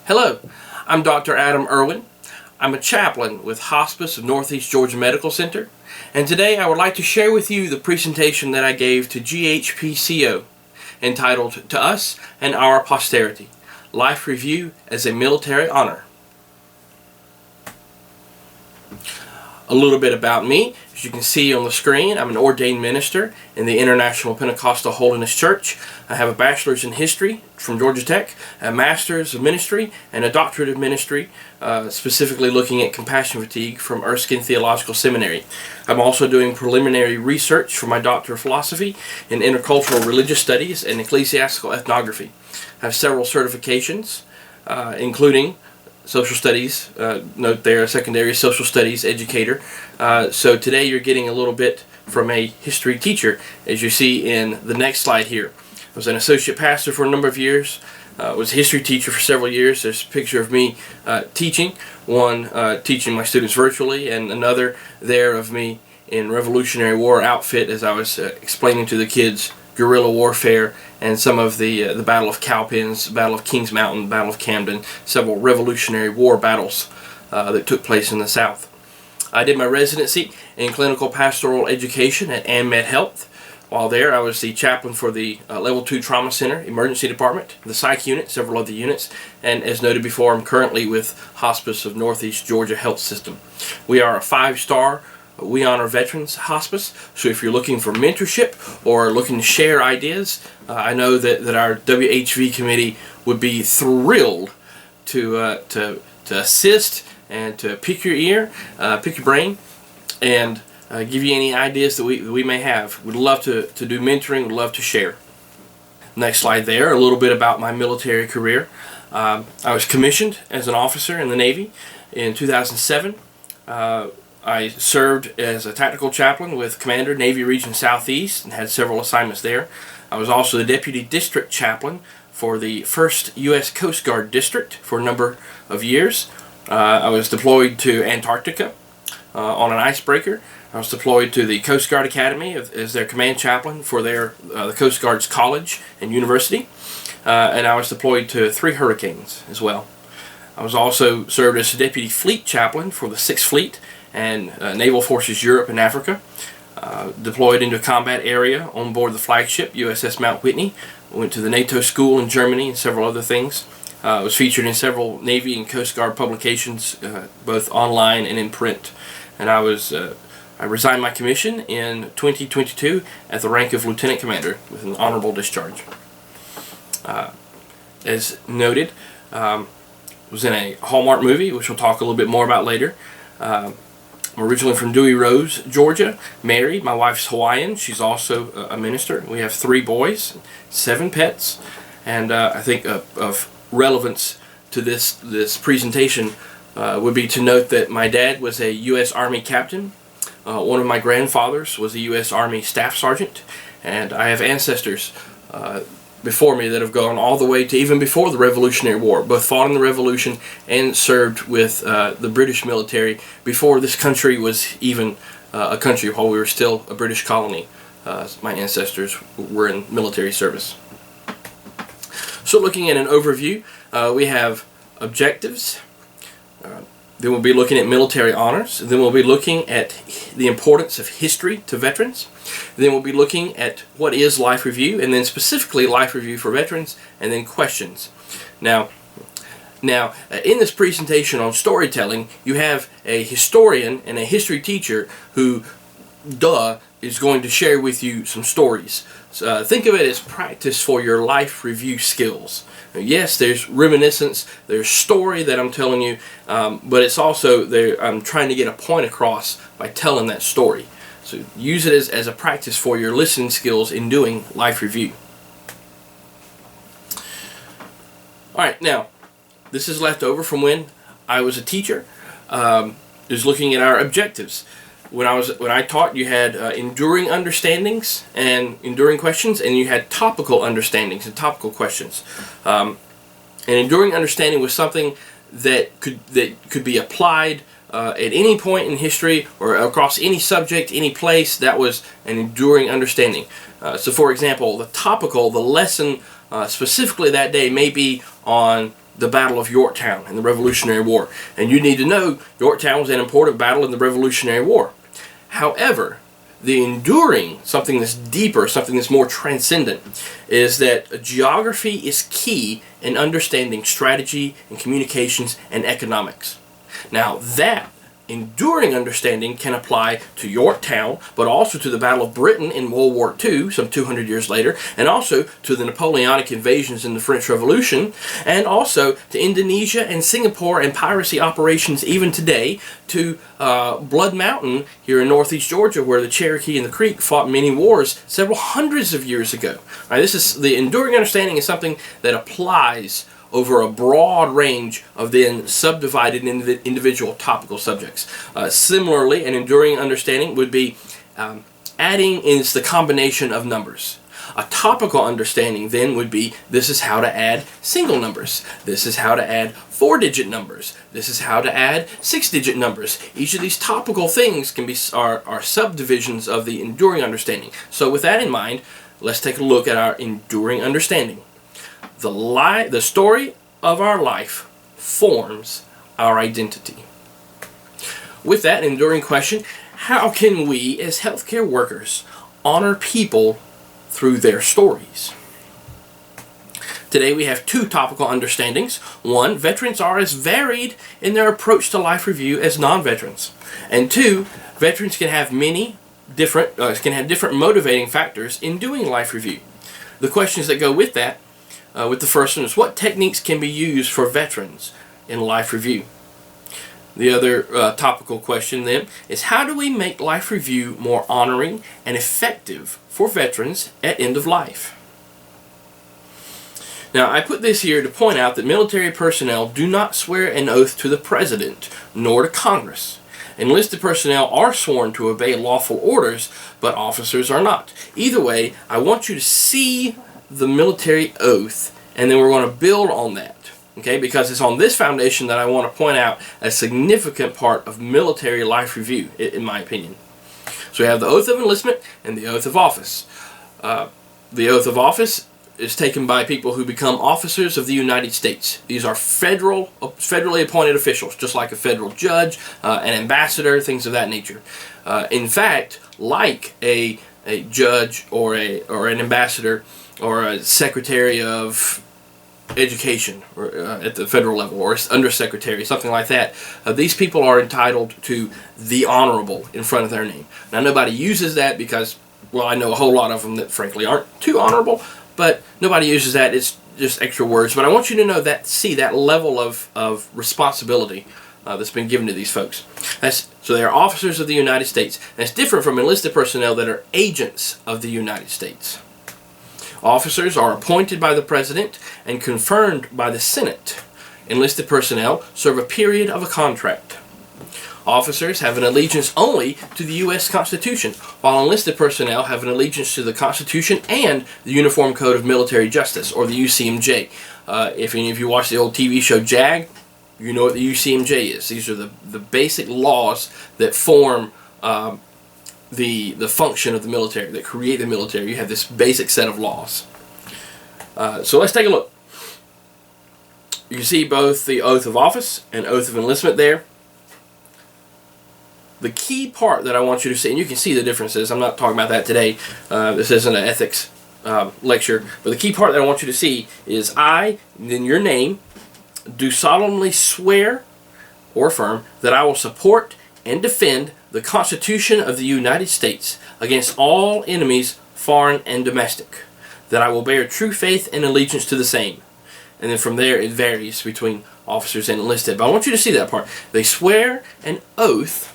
Hello, I'm Dr. Adam Erwin. I'm a chaplain with Hospice of Northeast Georgia Medical Center, and today I would like to share with you the presentation that I gave to GHPCO entitled To Us and Our Posterity, Life Review as a Military Honor. A little bit about me. As you can see on the screen, I'm an ordained minister in the International Pentecostal Holiness Church. I have a bachelor's in history from Georgia Tech, a master's of ministry, and a doctorate of ministry, specifically looking at compassion fatigue from Erskine Theological Seminary. I'm also doing preliminary research for my Doctor of Philosophy in Intercultural Religious Studies and Ecclesiastical Ethnography. I have several certifications, including Social Studies, note there, secondary Social Studies educator. So today you're getting a little bit from a history teacher, as you see in the next slide here. I was an associate pastor for a number of years, was a history teacher for several years. There's a picture of me teaching, one teaching my students virtually, and another there of me in Revolutionary War outfit as I was explaining to the kids guerrilla warfare and some of the Battle of Cowpens, Battle of Kings Mountain, Battle of Camden, several Revolutionary War battles that took place in the South. I did my residency in clinical pastoral education at AmMed Health. While there, I was the chaplain for the Level 2 Trauma Center, Emergency Department, the Psych Unit, several other units, and as noted before, I'm currently with Hospice of Northeast Georgia Health System. We are a 5-star We Honor Veterans Hospice, so if you're looking for mentorship or looking to share ideas, I know that our WHV committee would be thrilled to assist and to pick your ear, pick your brain, and give you any ideas that we may have. We'd love to do mentoring, we'd love to share. Next slide there, a little bit about my military career. I was commissioned as an officer in the Navy in 2007. I served as a tactical chaplain with Commander, Navy Region Southeast, and had several assignments there. I was also the Deputy District Chaplain for the 1st U.S. Coast Guard District for a number of years. I was deployed to Antarctica on an icebreaker. I was deployed to the Coast Guard Academy as their command chaplain for the Coast Guard's college and university. And I was deployed to 3 hurricanes as well. I was also served as a Deputy Fleet Chaplain for the 6th Fleet and Naval Forces Europe and Africa. Deployed into a combat area on board the flagship USS Mount Whitney. Went to the NATO school in Germany and several other things. Was featured in several Navy and Coast Guard publications, both online and in print. And I resigned my commission in 2022 at the rank of Lieutenant Commander with an honorable discharge. As noted, was in a Hallmark movie, which we'll talk a little bit more about later. I'm originally from Dewey Rose, Georgia, married. My wife's Hawaiian. She's also a minister. We have 3 boys, 7 pets, and I think of relevance to this presentation would be to note that my dad was a U.S. Army captain. One of my grandfathers was a U.S. Army Staff Sergeant, and I have ancestors before me that have gone all the way to even before the Revolutionary War, both fought in the Revolution and served with the British military before this country was even a country, while we were still a British colony. My ancestors were in military service. So looking at an overview, we have objectives. Then we'll be looking at military honors. Then we'll be looking at the importance of history to veterans. Then we'll be looking at what is life review, and then specifically life review for veterans, and then questions. Now, in this presentation on storytelling, you have a historian and a history teacher who, is going to share with you some stories. So, think of it as practice for your life review skills. Now, yes, there's reminiscence, there's story that I'm telling you, but it's also I'm trying to get a point across by telling that story. So use it as a practice for your listening skills in doing life review. Alright, now, this is left over from when I was a teacher. Is looking at our objectives. When I taught, you had enduring understandings and enduring questions, and you had topical understandings and topical questions. An enduring understanding was something that could be applied at any point in history or across any subject, any place. That was an enduring understanding. So, for example, the lesson specifically that day may be on the Battle of Yorktown in the Revolutionary War. And you need to know Yorktown was an important battle in the Revolutionary War. However, the enduring, something that's deeper, something that's more transcendent, is that geography is key in understanding strategy and communications and economics. Now that enduring understanding can apply to Yorktown, but also to the Battle of Britain in World War II, some 200 years later, and also to the Napoleonic invasions in the French Revolution, and also to Indonesia and Singapore and piracy operations even today, to Blood Mountain here in northeast Georgia, where the Cherokee and the Creek fought many wars several hundreds of years ago. All right, this is the enduring understanding is something that applies over a broad range of then subdivided individual topical subjects. Similarly, an enduring understanding would be adding is the combination of numbers. A topical understanding then would be this is how to add single numbers. This is how to add 4-digit numbers. This is how to add 6-digit numbers. Each of these topical things can be are subdivisions of the enduring understanding. So with that in mind, let's take a look at our enduring understanding. The story of our life forms our identity. With that enduring question, how can we as healthcare workers honor people through their stories? Today we have two topical understandings. One, veterans are as varied in their approach to life review as non-veterans. And two, veterans can have different motivating factors in doing life review. The questions that go with that with the first one is, what techniques can be used for veterans in life review? The other topical question then is, how do we make life review more honoring and effective for veterans at end of life? Now, I put this here to point out that military personnel do not swear an oath to the President nor to Congress. Enlisted personnel are sworn to obey lawful orders, but officers are not. Either way, I want you to see the military oath, and then we're going to build on that, okay? Because it's on this foundation that I want to point out a significant part of military life review, in my opinion. So we have the oath of enlistment and the oath of office. The oath of office is taken by people who become officers of the United States. These are federally appointed officials, just like a federal judge, an ambassador, things of that nature. In fact, like a judge or an ambassador or a secretary of education or, at the federal level, or undersecretary, something like that, these people are entitled to the honorable in front of their name. Now, nobody uses that because, well, I know a whole lot of them that frankly aren't too honorable, but nobody uses that. It's just extra words. But I want you to know that, see that level of responsibility that's been given to these folks. So they are officers of the United States. That's different from enlisted personnel that are agents of the United States. Officers are appointed by the President and confirmed by the Senate. Enlisted personnel serve a period of a contract. Officers have an allegiance only to the U.S. Constitution, while enlisted personnel have an allegiance to the Constitution and the Uniform Code of Military Justice, or the UCMJ. If any of you watch the old TV show JAG, you know what the UCMJ is. These are the basic laws that form the function of the military, that create the military. You have this basic set of laws. So let's take a look. You see both the oath of office and oath of enlistment there. The key part that I want you to see, and you can see the differences, I'm not talking about that today, this isn't an ethics lecture, but the key part that I want you to see is I, and then your name, do solemnly swear or affirm that I will support and defend the Constitution of the United States against all enemies, foreign and domestic, that I will bear true faith and allegiance to the same. And then from there it varies between officers and enlisted. But I want you to see that part. They swear an oath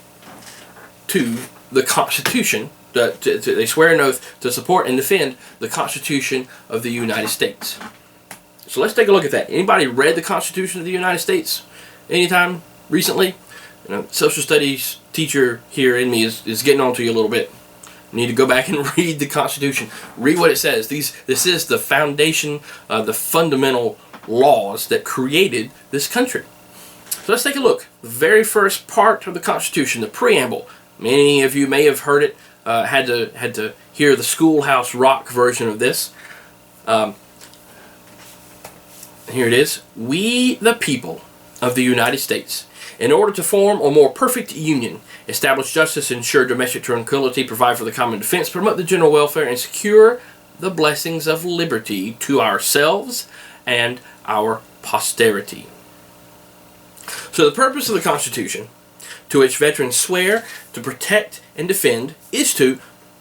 to the Constitution. They swear an oath to support and defend the Constitution of the United States. So let's take a look at that. Anybody read the Constitution of the United States anytime recently? You know, social studies teacher here in me is getting on to you a little bit. You need to go back and read the Constitution. Read what it says. This is the foundation, the fundamental laws that created this country. So let's take a look. The very first part of the Constitution, the preamble. Many of you may have heard it, had to hear the Schoolhouse Rock version of this. Here it is. We, the people of the United States, in order to form a more perfect union, establish justice, ensure domestic tranquility, provide for the common defense, promote the general welfare, and secure the blessings of liberty to ourselves and our posterity. So the purpose of the Constitution, to which veterans swear to protect and defend, is to,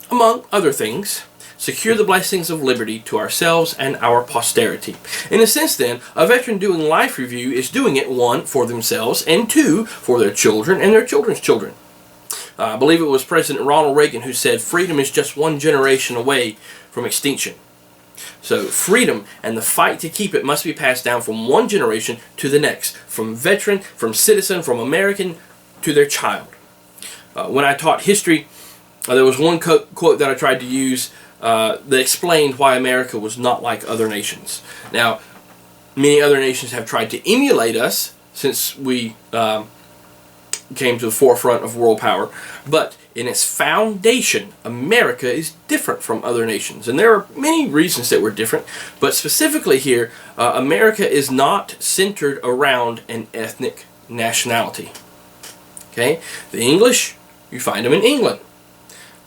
among other things, secure the blessings of liberty to ourselves and our posterity. In a sense, then, a veteran doing life review is doing it, one, for themselves, and two, for their children and their children's children. I believe it was President Ronald Reagan who said, freedom is just one generation away from extinction. So freedom and the fight to keep it must be passed down from one generation to the next, from veteran, from citizen, from American to their child. When I taught history, there was one quote that I tried to use that explained why America was not like other nations. Now, many other nations have tried to emulate us since we came to the forefront of world power, but in its foundation, America is different from other nations. And there are many reasons that we're different, but specifically here, America is not centered around an ethnic nationality. Okay? The English, you find them in England.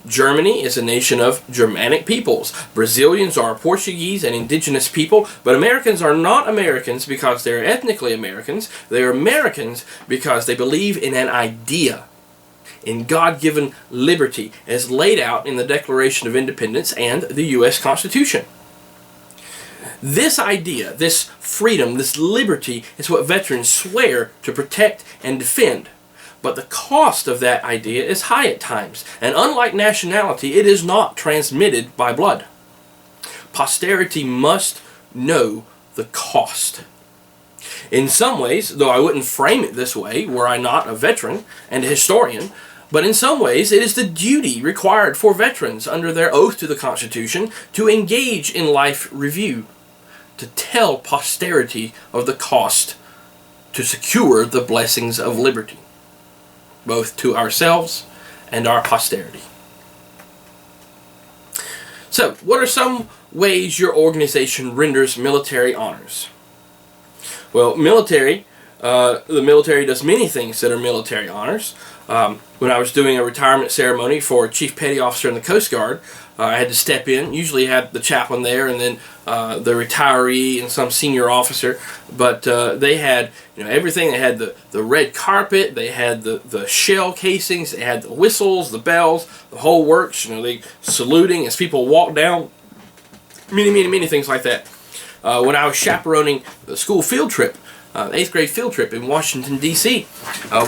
Germany is a nation of Germanic peoples. Brazilians are Portuguese and indigenous people, but Americans are not Americans because they're ethnically Americans. They're Americans because they believe in an idea, in God-given liberty as laid out in the Declaration of Independence and the U.S. Constitution. This idea, this freedom, this liberty is what veterans swear to protect and defend. But the cost of that idea is high at times, and unlike nationality, it is not transmitted by blood. Posterity must know the cost. In some ways, though I wouldn't frame it this way were I not a veteran and a historian, but in some ways it is the duty required for veterans under their oath to the Constitution to engage in life review, to tell posterity of the cost to secure the blessings of liberty, both to ourselves and our posterity. So, what are some ways your organization renders military honors? Well, the military does many things that are military honors. When I was doing a retirement ceremony for a Chief Petty Officer in the Coast Guard, I had to step in. Usually had the chaplain there and then the retiree and some senior officer. But they had everything. They had the red carpet. They had the shell casings. They had the whistles, the bells, the whole works. They saluting as people walk down. Many things like that. When I was chaperoning the school field trip, 8th grade field trip in Washington, D.C.,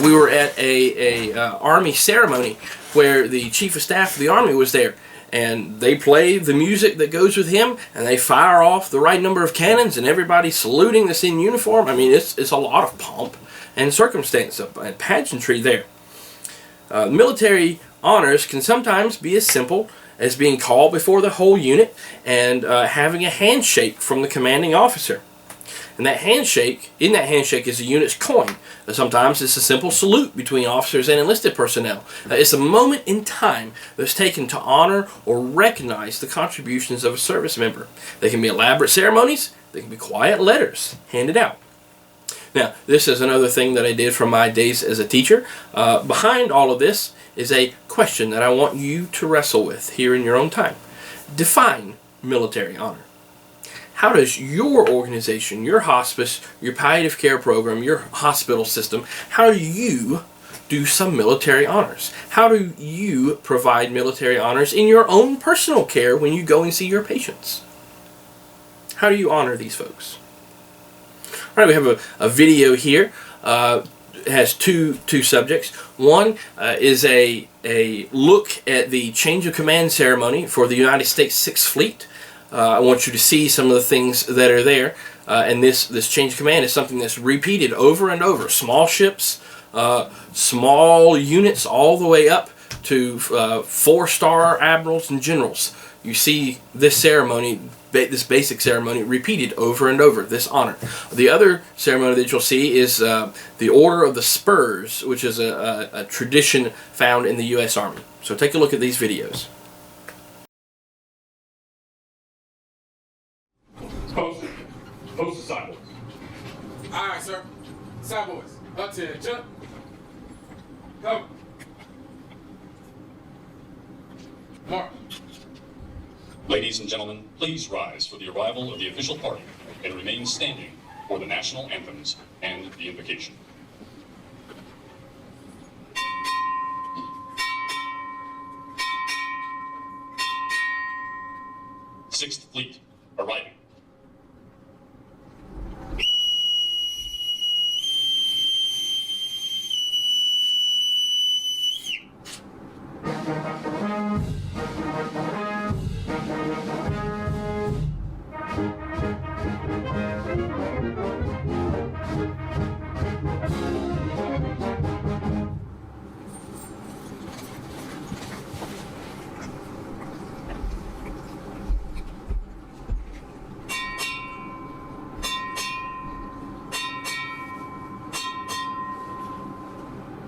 we were at a Army ceremony where the Chief of Staff of the Army was there. And they play the music that goes with him, and they fire off the right number of cannons, and everybody's saluting that's in uniform. I mean, it's a lot of pomp and circumstance and pageantry there. Military honors can sometimes be as simple as being called before the whole unit and having a handshake from the commanding officer. And in that handshake is the unit's coin. Sometimes it's a simple salute between officers and enlisted personnel. It's a moment in time that's taken to honor or recognize the contributions of a service member. They can be elaborate ceremonies. They can be quiet letters handed out. Now, this is another thing that I did from my days as a teacher. Behind all of this is a question that I want you to wrestle with here in your own time. Define military honor. How does your organization, your hospice, your palliative care program, your hospital system, how do you do some military honors? How do you provide military honors in your own personal care when you go and see your patients? How do you honor these folks? All right, we have a video here. It has two subjects. One is a look at the change of command ceremony for the United States 6th Fleet. I want you to see some of the things that are there. And this change of command is something that's repeated over and over. Small ships, small units, all the way up to 4-star admirals and generals. You see this ceremony, this basic ceremony, repeated over and over, this honor. The other ceremony that you'll see is the Order of the Spurs, which is a tradition found in the U.S. Army. So take a look at these videos. Post assignments. Alright, sir. Side boys. Attention. Go. Mark. Ladies and gentlemen, please rise for the arrival of the official party and remain standing for the national anthems and the invocation. Sixth Fleet, arriving.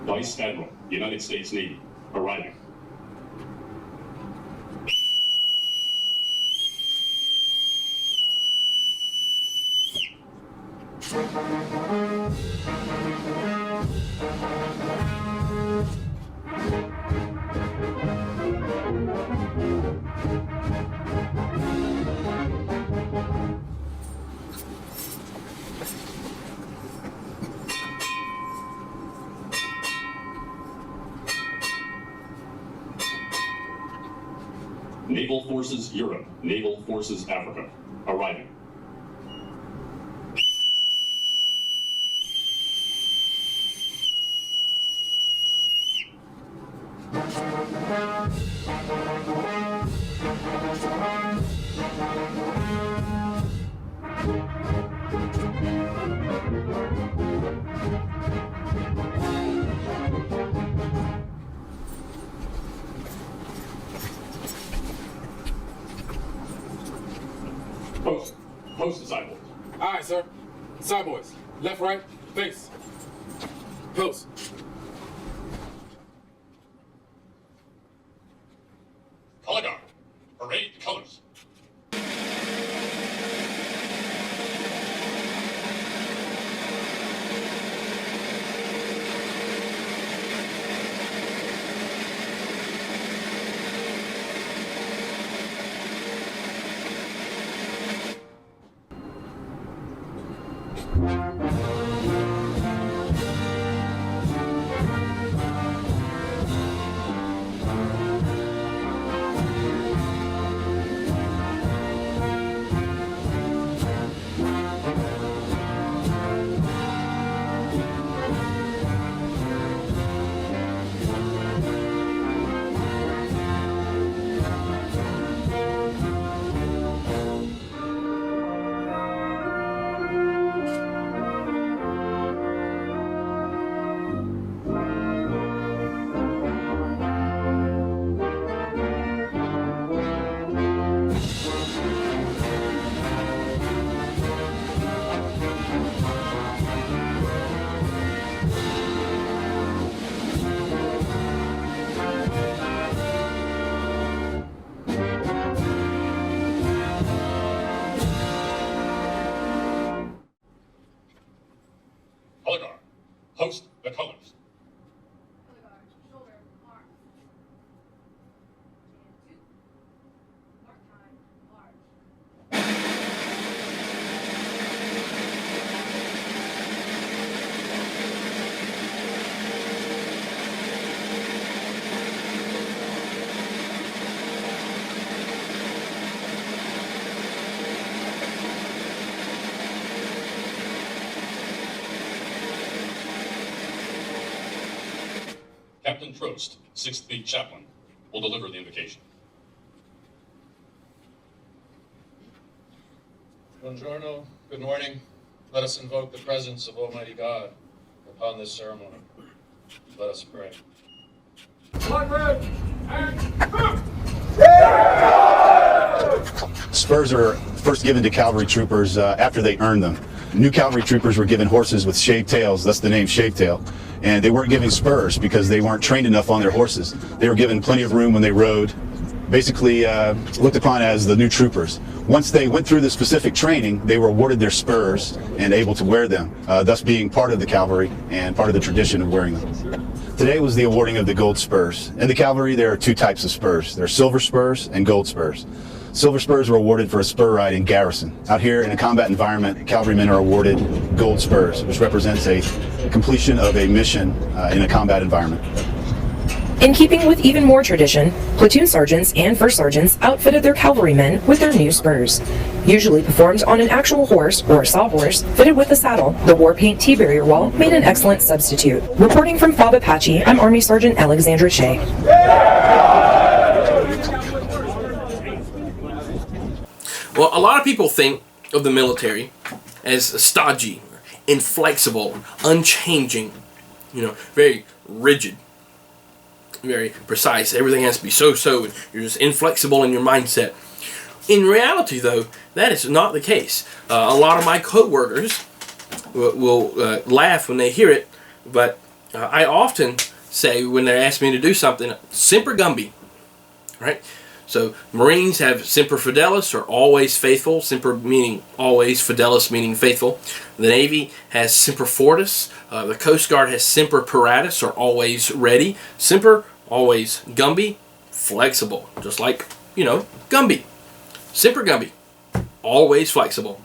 Vice Admiral, United States Navy, arriving. Naval Forces Europe, Naval Forces Africa, arriving. Post the side boys. Alright, sir. Side boys. Left, right, face. Post. Color guard, parade the colors. Color guard, post the colors. Color guard, shoulder, arms. And 2. Mark time, large. Captain Trost, 6th Fleet Chaplain, will deliver the invocation. Buongiorno, good morning. Let us invoke the presence of Almighty God upon this ceremony. Let us pray. Spurs are first given to cavalry troopers after they earned them. New cavalry troopers were given horses with shaved tails, that's the name Shaved Tail. And they weren't given spurs because they weren't trained enough on their horses. They were given plenty of room when they rode, basically looked upon as the new troopers. Once they went through the specific training, they were awarded their spurs and able to wear them, thus being part of the cavalry and part of the tradition of wearing them. Today was the awarding of the gold spurs. In the cavalry, there are two types of spurs. There are silver spurs and gold spurs. Silver spurs were awarded for a spur ride in garrison. Out here in a combat environment, cavalrymen are awarded gold spurs, which represents a completion of a mission in a combat environment. In keeping with even more tradition, platoon sergeants and first sergeants outfitted their cavalrymen with their new spurs. Usually performed on an actual horse or sawhorse fitted with a saddle, the war paint T-barrier wall made an excellent substitute. Reporting from Fob Apache, I'm Army Sergeant Alexandra Shea. Well, a lot of people think of the military as stodgy, inflexible, unchanging, very rigid, very precise. Everything has to be so, and you're just inflexible in your mindset. In reality, though, that is not the case. A lot of my co-workers will laugh when they hear it, but I often say when they ask me to do something, Semper Gumby, right? So Marines have Semper Fidelis, or always faithful. Semper meaning always, Fidelis meaning faithful. The Navy has Semper Fortis. The Coast Guard has Semper Paratus, or always ready. Semper, always Gumby, flexible, just like Gumby. Semper Gumby, always flexible.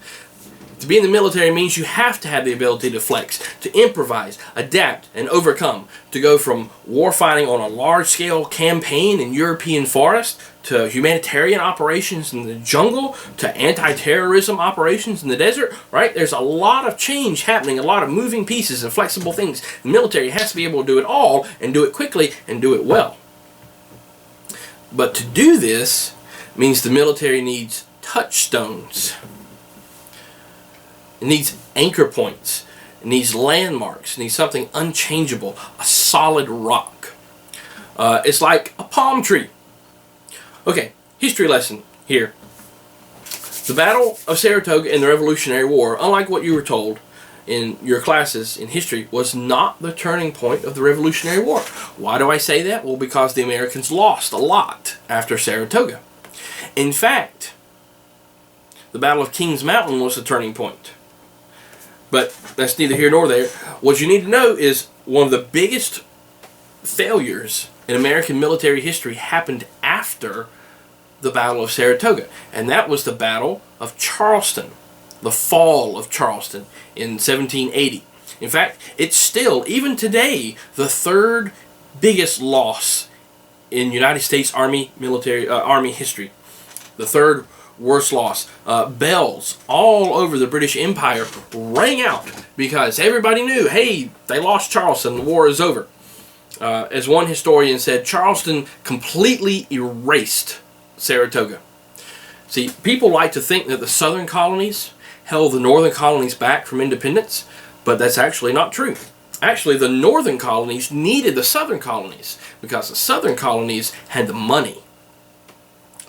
To be in the military means you have to have the ability to flex, to improvise, adapt, and overcome. To go from warfighting on a large-scale campaign in European forest, to humanitarian operations in the jungle, to anti-terrorism operations in the desert, right? There's a lot of change happening, a lot of moving pieces and flexible things. The military has to be able to do it all, and do it quickly, and do it well. But to do this means the military needs touchstones. It needs anchor points. It needs landmarks. It needs something unchangeable, a solid rock. It's like a palm tree. Okay, history lesson here. The Battle of Saratoga in the Revolutionary War, unlike what you were told in your classes in history, was not the turning point of the Revolutionary War. Why do I say that? Well, because the Americans lost a lot after Saratoga. In fact, the Battle of Kings Mountain was the turning point. But that's neither here nor there. What you need to know is one of the biggest failures in American military history happened after the Battle of Saratoga. And that was the Battle of Charleston, the fall of Charleston in 1780. In fact, it's still, even today, the third biggest loss in United States Army Army history. The third worst loss. Bells all over the British Empire rang out because everybody knew, hey, they lost Charleston, the war is over. As one historian said, Charleston completely erased Saratoga. See, people like to think that the southern colonies held the northern colonies back from independence, but that's actually not true. Actually, the northern colonies needed the southern colonies because the southern colonies had the money.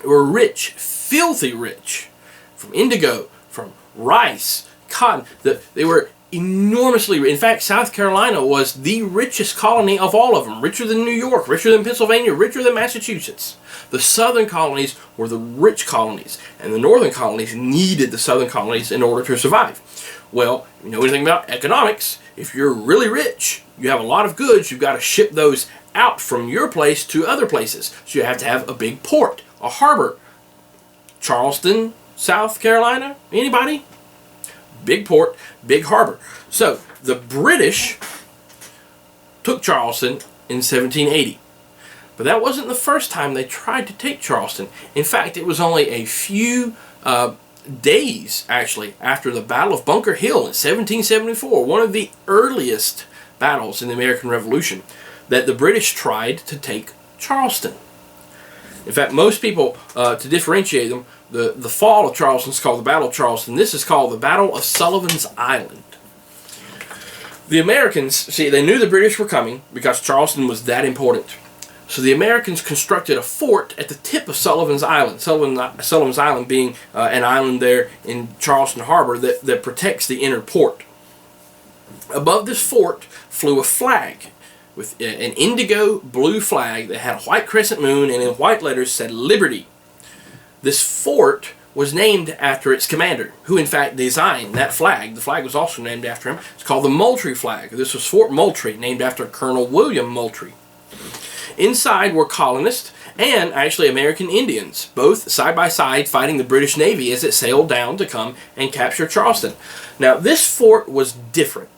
They were rich, filthy rich, from indigo, from rice, cotton. They were enormously rich. In fact, South Carolina was the richest colony of all of them. Richer than New York, richer than Pennsylvania, richer than Massachusetts. The southern colonies were the rich colonies, and the northern colonies needed the southern colonies in order to survive. Well, you know anything about economics, if you're really rich, you have a lot of goods, you've got to ship those out from your place to other places. So you have to have a big port, a harbor. Charleston, South Carolina, anybody? Big port, big harbor. So the British took Charleston in 1780. But that wasn't the first time they tried to take Charleston. In fact, it was only a few days, actually, after the Battle of Bunker Hill in 1774, one of the earliest battles in the American Revolution, that the British tried to take Charleston. In fact, most people, to differentiate them, the fall of Charleston is called the Battle of Charleston. This is called the Battle of Sullivan's Island. The Americans, see, they knew the British were coming because Charleston was that important. So the Americans constructed a fort at the tip of Sullivan's Island. Sullivan's Island being an island there in Charleston Harbor that protects the inner port. Above this fort flew a flag. with an indigo blue flag that had a white crescent moon and in white letters said Liberty. This fort was named after its commander, who in fact designed that flag. The flag was also named after him. It's called the Moultrie flag. This was Fort Moultrie, named after Colonel William Moultrie. Inside were colonists and actually American Indians, both side by side fighting the British Navy as it sailed down to come and capture Charleston. Now this fort was different.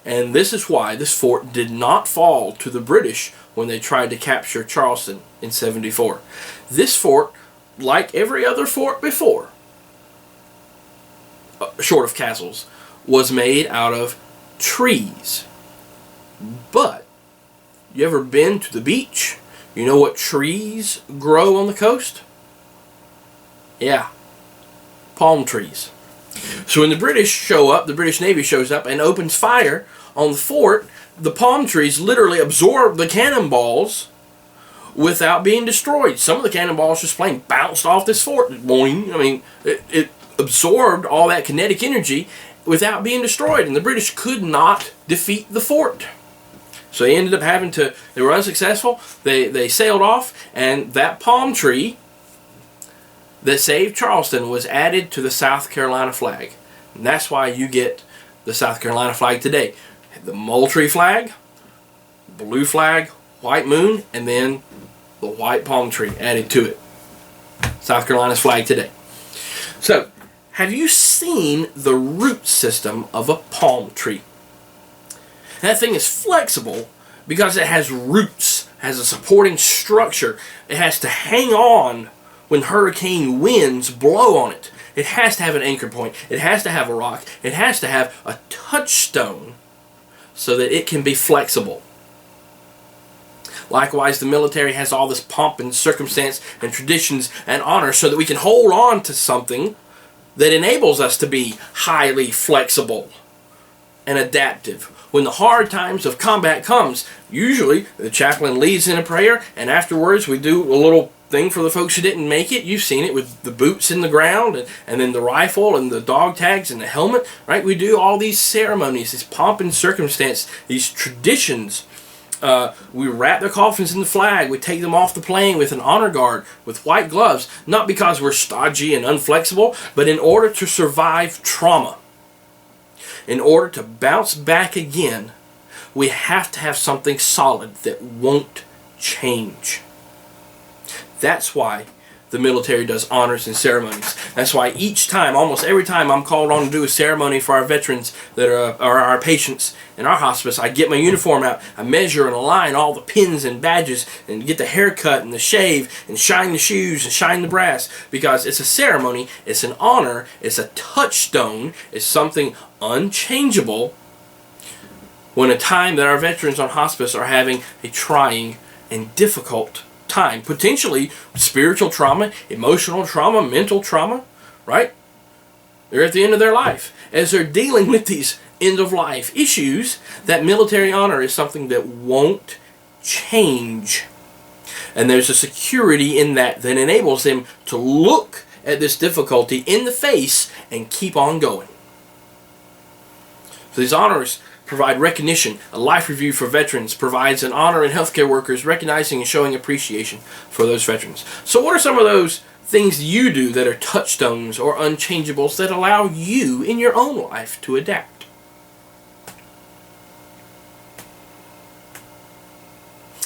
And this is why this fort did not fall to the British when they tried to capture Charleston in '74. This fort, like every other fort before, short of castles, was made out of trees. But, you ever been to the beach? You know what trees grow on the coast? Yeah, palm trees. So when the British show up, the British Navy shows up and opens fire on the fort, the palm trees literally absorb the cannonballs without being destroyed. Some of the cannonballs just plain bounced off this fort. Boing. I mean, it absorbed all that kinetic energy without being destroyed, and the British could not defeat the fort. So they ended up having to, they were unsuccessful, they sailed off, and that palm tree that saved Charleston was added to the South Carolina flag. And that's why you get the South Carolina flag today. The Moultrie flag, blue flag, white moon, and then the white palm tree added to it. South Carolina's flag today. So, have you seen the root system of a palm tree? That thing is flexible because it has roots, has a supporting structure. It has to hang on when hurricane winds blow on it. It has to have an anchor point. It has to have a rock. It has to have a touchstone so that it can be flexible. Likewise, the military has all this pomp and circumstance and traditions and honor so that we can hold on to something that enables us to be highly flexible and adaptive. When the hard times of combat comes, usually the chaplain leads in a prayer, and afterwards we do a little thing for the folks who didn't make it. You've seen it with the boots in the ground, and then the rifle and the dog tags and the helmet, right? We do all these ceremonies, this pomp and circumstance, these traditions. We wrap their coffins in the flag. We take them off the plane with an honor guard, with white gloves, not because we're stodgy and unflexible, but in order to survive trauma. In order to bounce back again, we have to have something solid that won't change. That's why the military does honors and ceremonies. That's why each time, almost every time I'm called on to do a ceremony for our veterans that are our patients in our hospice, I get my uniform out, I measure and align all the pins and badges and get the haircut and the shave and shine the shoes and shine the brass, because it's a ceremony, it's an honor, it's a touchstone, it's something unchangeable when a time that our veterans on hospice are having a trying and difficult time, potentially spiritual trauma, emotional trauma, mental trauma, right? They're at the end of their life. As they're dealing with these end-of-life issues, that military honor is something that won't change. And there's a security in that that enables them to look at this difficulty in the face and keep on going. So these honors provide recognition. A life review for veterans provides an honor in healthcare workers, recognizing and showing appreciation for those veterans. So what are some of those things you do that are touchstones or unchangeables that allow you in your own life to adapt?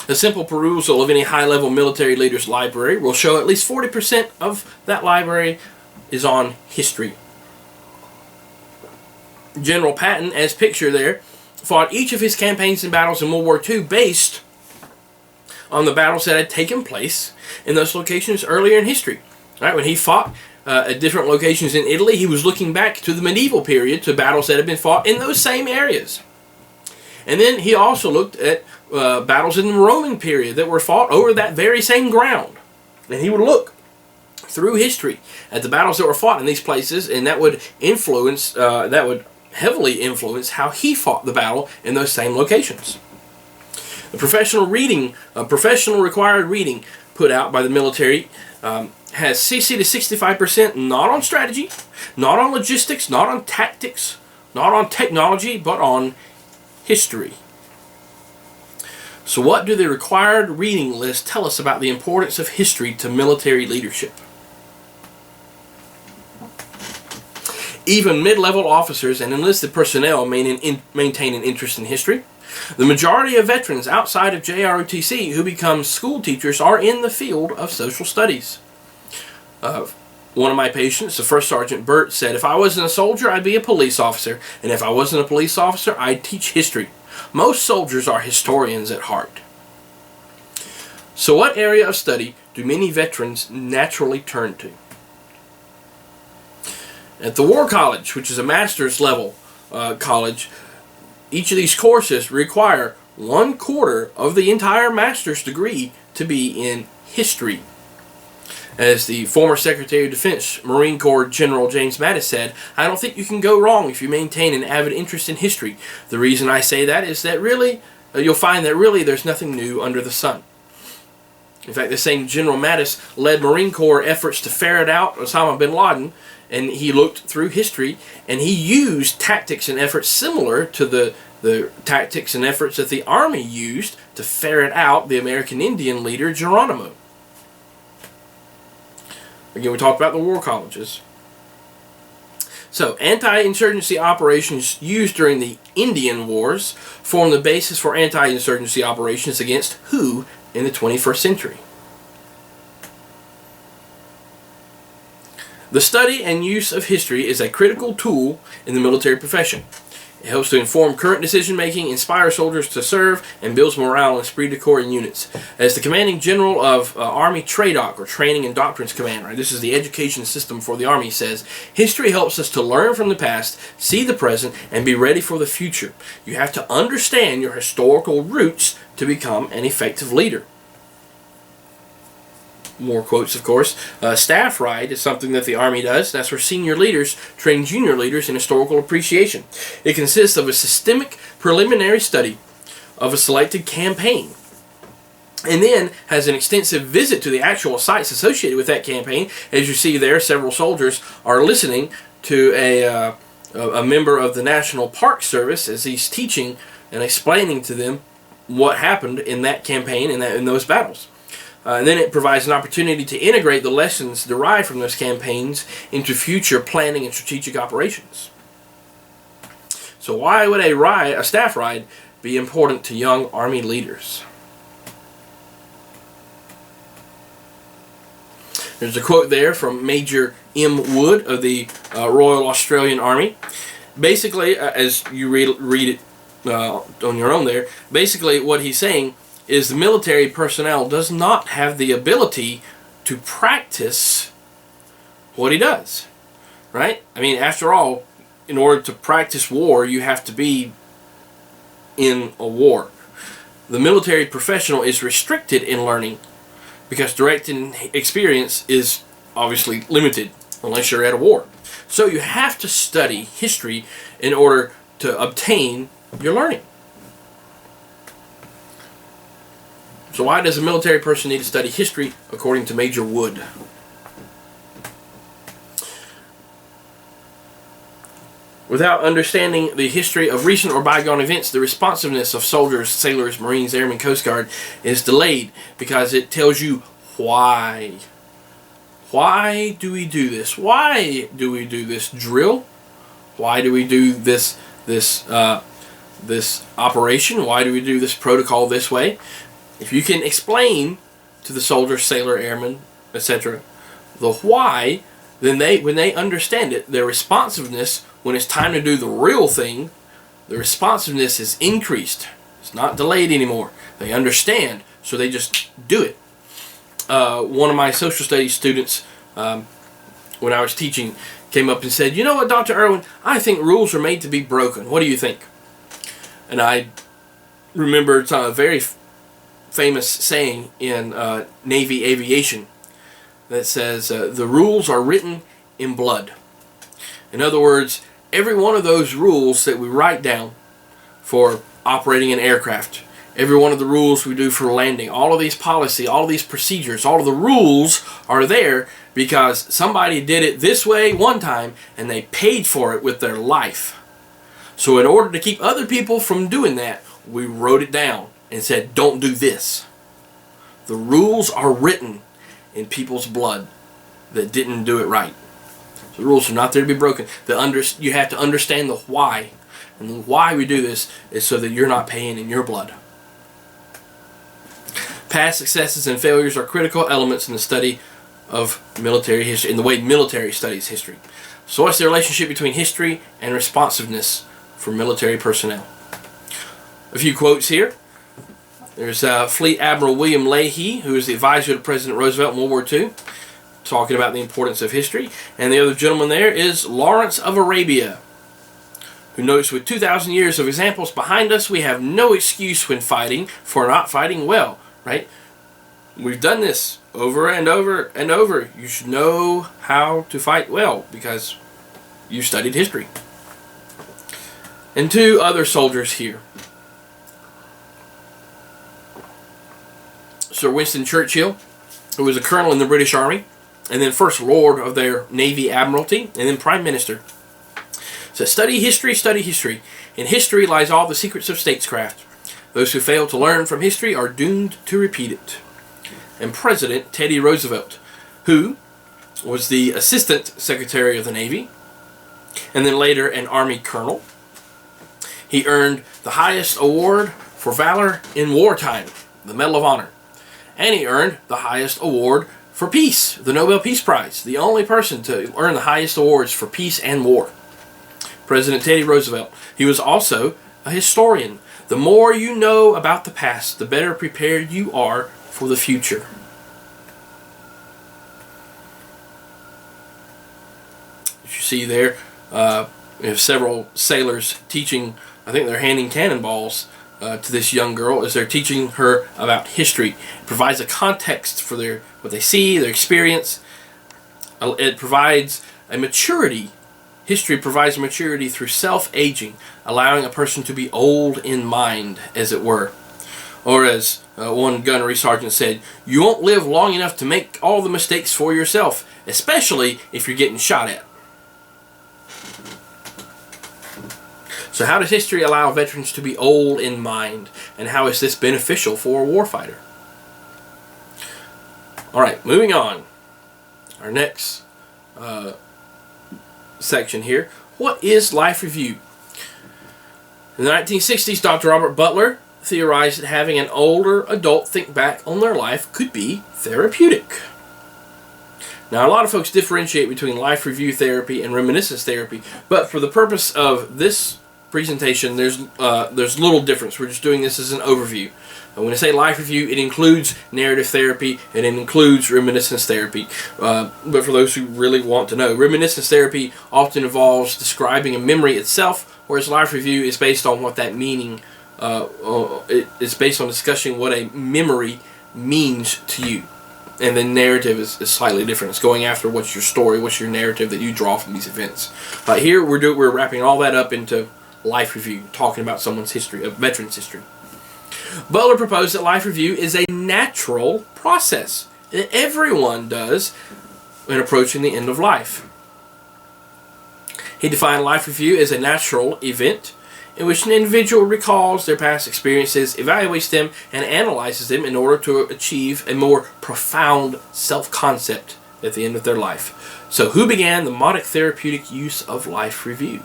A simple perusal of any high-level military leader's library will show at least 40% of that library is on history. General Patton, as pictured there, fought each of his campaigns and battles in World War II based on the battles that had taken place in those locations earlier in history. Right? When he fought at different locations in Italy, he was looking back to the medieval period, to battles that had been fought in those same areas. And then he also looked at battles in the Roman period that were fought over that very same ground. And he would look through history at the battles that were fought in these places, and that would influence, heavily influence how he fought the battle in those same locations. The professional required reading put out by the military has CC to 65% not on strategy, not on logistics, not on tactics, not on technology, but on history. So what do the required reading lists tell us about the importance of history to military leadership? Even mid-level officers and enlisted personnel maintain an interest in history. The majority of veterans outside of JROTC who become school teachers are in the field of social studies. One of my patients, the First Sergeant Burt, said, "If I wasn't a soldier, I'd be a police officer, and if I wasn't a police officer, I'd teach history." Most soldiers are historians at heart. So what area of study do many veterans naturally turn to? At the War College, which is a master's level college, each of these courses require 1/4 of the entire master's degree to be in history. As the former Secretary of Defense, Marine Corps General James Mattis said, "I don't think you can go wrong if you maintain an avid interest in history. The reason I say that is that really, you'll find that really there's nothing new under the sun." In fact, the same General Mattis led Marine Corps efforts to ferret out Osama bin Laden, and he looked through history, and he used tactics and efforts similar to the tactics and efforts that the Army used to ferret out the American Indian leader Geronimo. Again, we talked about the war colleges. So, anti-insurgency operations used during the Indian Wars form the basis for anti-insurgency operations against who in the 21st century? The study and use of history is a critical tool in the military profession. It helps to inform current decision-making, inspire soldiers to serve, and builds morale and esprit de corps in units. As the commanding general of Army TRADOC, or Training and Doctrines Command, right, this is the education system for the Army, says, "History helps us to learn from the past, see the present, and be ready for the future. You have to understand your historical roots to become an effective leader." More quotes, of course. Staff ride is something that the Army does. That's where senior leaders train junior leaders in historical appreciation. It consists of a systemic preliminary study of a selected campaign, and then has an extensive visit to the actual sites associated with that campaign. As you see there, several soldiers are listening to a member of the National Park Service as he's teaching and explaining to them what happened in that campaign, in those battles. And then it provides an opportunity to integrate the lessons derived from those campaigns into future planning and strategic operations. So why would a staff ride be important to young Army leaders? There's a quote there from Major M. Wood of the Royal Australian Army. Basically, as you read it on your own there, basically what he's saying is the military personnel does not have the ability to practice what he does, right? I mean, after all, in order to practice war, you have to be in a war. The military professional is restricted in learning because direct experience is obviously limited unless you're at a war. So you have to study history in order to obtain your learning. So why does a military person need to study history, according to Major Wood? Without understanding the history of recent or bygone events, the responsiveness of soldiers, sailors, Marines, Airmen, Coast Guard is delayed because it tells you why. Why do we do this? Why do we do this drill? Why do we do this operation? Why do we do this protocol this way? If you can explain to the soldier, sailor, airman, etc., the why, then when they understand it, their responsiveness, when it's time to do the real thing, the responsiveness is increased. It's not delayed anymore. They understand, so they just do it. One of my social studies students, when I was teaching, came up and said, "You know what, Dr. Erwin, I think rules are made to be broken. What do you think?" And I remember a very famous saying in Navy aviation that says, "The rules are written in blood." In other words, every one of those rules that we write down for operating an aircraft, every one of the rules we do for landing, all of these policy, all of these procedures, all of the rules are there because somebody did it this way one time and they paid for it with their life. So in order to keep other people from doing that, we wrote it down and said, don't do this. The rules are written in people's blood that didn't do it right. So the rules are not there to be broken. You have to understand the why. And the why we do this is so that you're not paying in your blood. Past successes and failures are critical elements in the study of military history, in the way military studies history. So what's the relationship between history and responsiveness for military personnel? A few quotes here. There's Fleet Admiral William Leahy, who is the advisor to President Roosevelt in World War II, talking about the importance of history. And the other gentleman there is Lawrence of Arabia, who notes, with 2,000 years of examples behind us, we have no excuse when fighting for not fighting well. Right? We've done this over and over and over. You should know how to fight well because you studied history. And two other soldiers here. Sir Winston Churchill, who was a colonel in the British Army, and then First Lord of their Navy Admiralty, and then Prime Minister. So study history, study history. In history lies all the secrets of statescraft. Those who fail to learn from history are doomed to repeat it. And President Teddy Roosevelt, who was the Assistant Secretary of the Navy, and then later an Army Colonel. He earned the highest award for valor in wartime, the Medal of Honor. And he earned the highest award for peace, the Nobel Peace Prize, the only person to earn the highest awards for peace and war. President Teddy Roosevelt. He was also a historian. The more you know about the past, the better prepared you are for the future. As you see there, we have several sailors teaching, I think they're handing cannonballs to this young girl as they're teaching her about history. It provides a context for what they see, their experience. It provides a maturity. History provides maturity through self-aging, allowing a person to be old in mind, as it were. Or as one gunnery sergeant said, you won't live long enough to make all the mistakes for yourself, especially if you're getting shot at. So how does history allow veterans to be old in mind, and how is this beneficial for a warfighter? Alright, moving on. Our next section here. What is life review? In the 1960s, Dr. Robert Butler theorized that having an older adult think back on their life could be therapeutic. Now, a lot of folks differentiate between life review therapy and reminiscence therapy, but for the purpose of this presentation, there's little difference. We're just doing this as an overview. When I say life review, it includes narrative therapy and it includes reminiscence therapy. But for those who really want to know, reminiscence therapy often involves describing a memory itself, whereas life review is based on what that meaning. It's based on discussing what a memory means to you. And then narrative is slightly different. It's going after what's your story, what's your narrative that you draw from these events. But here we're wrapping all that up into life review, talking about someone's history, a veteran's history. Butler proposed that life review is a natural process that everyone does when approaching the end of life. He defined life review as a natural event in which an individual recalls their past experiences, evaluates them, and analyzes them in order to achieve a more profound self-concept at the end of their life. So who began the modic therapeutic use of life review?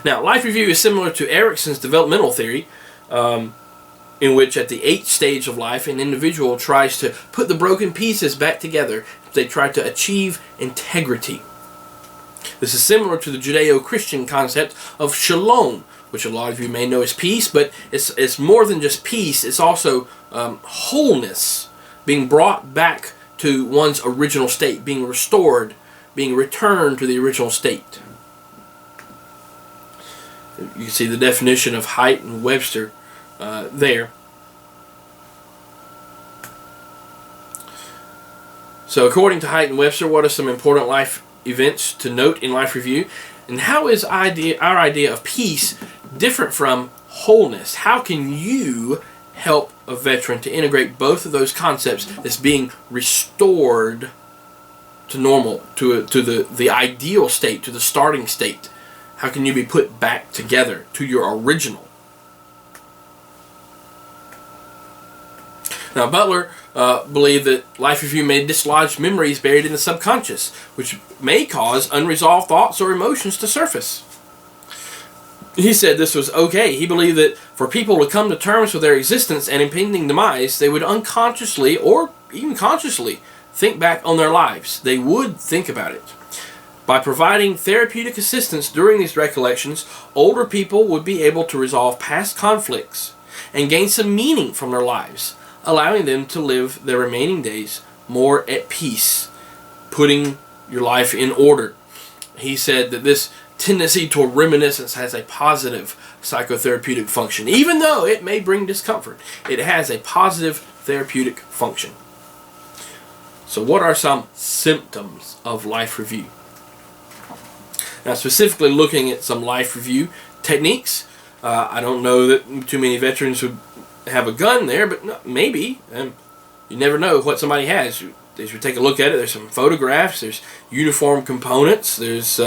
Now, life review is similar to Erickson's developmental theory, in which at the 8th stage of life, an individual tries to put the broken pieces back together. They try to achieve integrity. This is similar to the Judeo-Christian concept of shalom, which a lot of you may know as peace, but it's more than just peace. It's also wholeness, being brought back to one's original state, being restored, being returned to the original state. You can see the definition of Height and Webster there. So according to Height and Webster, what are some important life events to note in life review? And how is our idea of peace different from wholeness? How can you help a veteran to integrate both of those concepts as being restored to normal, to the ideal state, to the starting state? How can you be put back together to your original? Now, Butler believed that life review may dislodge memories buried in the subconscious, which may cause unresolved thoughts or emotions to surface. He said this was okay. He believed that for people to come to terms with their existence and impending demise, they would unconsciously or even consciously think back on their lives. They would think about it. By providing therapeutic assistance during these recollections, older people would be able to resolve past conflicts and gain some meaning from their lives, allowing them to live their remaining days more at peace, putting your life in order. He said that this tendency toward reminiscence has a positive psychotherapeutic function. Even though it may bring discomfort, it has a positive therapeutic function. So what are some symptoms of life review? Now, specifically looking at some life review techniques, I don't know that too many veterans would have a gun there, but maybe. You never know what somebody has. As you take a look at it, there's some photographs, there's uniform components, there's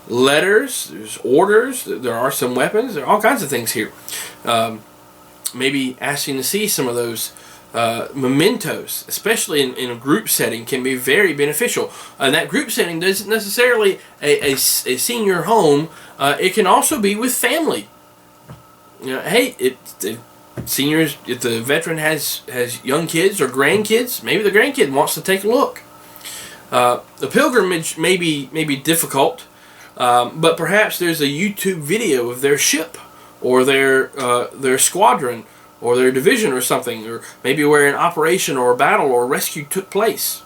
letters, there's orders, there are some weapons, there are all kinds of things here. Maybe asking to see some of those mementos, especially in a group setting, can be very beneficial. And that group setting isn't necessarily a senior home. It can also be with family. You know, hey, seniors, if the veteran has young kids or grandkids, maybe the grandkid wants to take a look. The pilgrimage may be difficult, but perhaps there's a YouTube video of their ship or their squadron or their division or something, or maybe where an operation or a battle or rescue took place.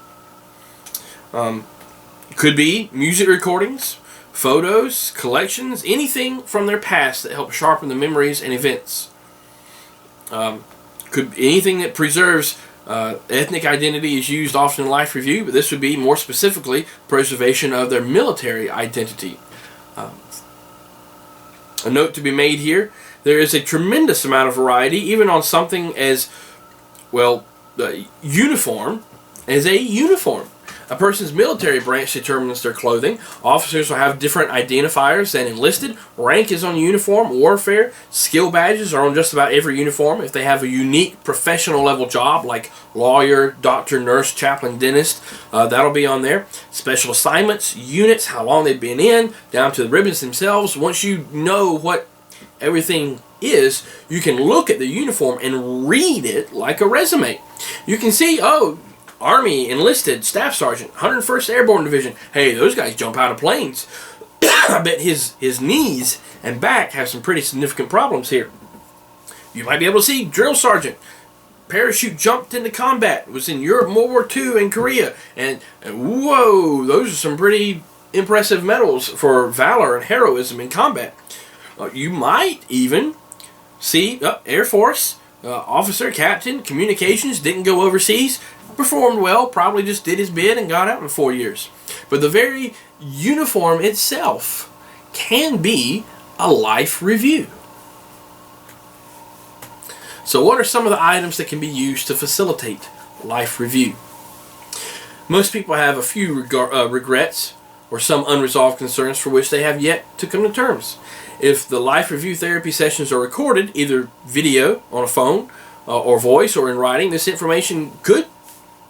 Could be music recordings, photos, collections, anything from their past that help sharpen the memories and events. Could be anything that preserves ethnic identity is used often in life review, but this would be more specifically preservation of their military identity. A note to be made here, there is a tremendous amount of variety, even on something as, well, uniform as a uniform. A person's military branch determines their clothing. Officers will have different identifiers than enlisted. Rank is on uniform. Warfare, skill badges are on just about every uniform. If they have a unique professional level job like lawyer, doctor, nurse, chaplain, dentist, that'll be on there. Special assignments, units, how long they've been in, down to the ribbons themselves. Once you know what everything is, you can look at the uniform and read it like a resume. You can see, oh, Army, enlisted, staff sergeant, 101st Airborne Division. Hey, those guys jump out of planes. I bet his knees and back have some pretty significant problems here. You might be able to see drill sergeant. Parachute jumped into combat. Was in Europe, World War II, and Korea. And whoa, those are some pretty impressive medals for valor and heroism in combat. You might even see Air Force, officer, captain, communications, didn't go overseas. Performed well, probably just did his bid and got out in 4 years. But the very uniform itself can be a life review. So what are some of the items that can be used to facilitate life review? Most people have a few regrets or some unresolved concerns for which they have yet to come to terms. If the life review therapy sessions are recorded, either video on a phone or voice or in writing, this information could,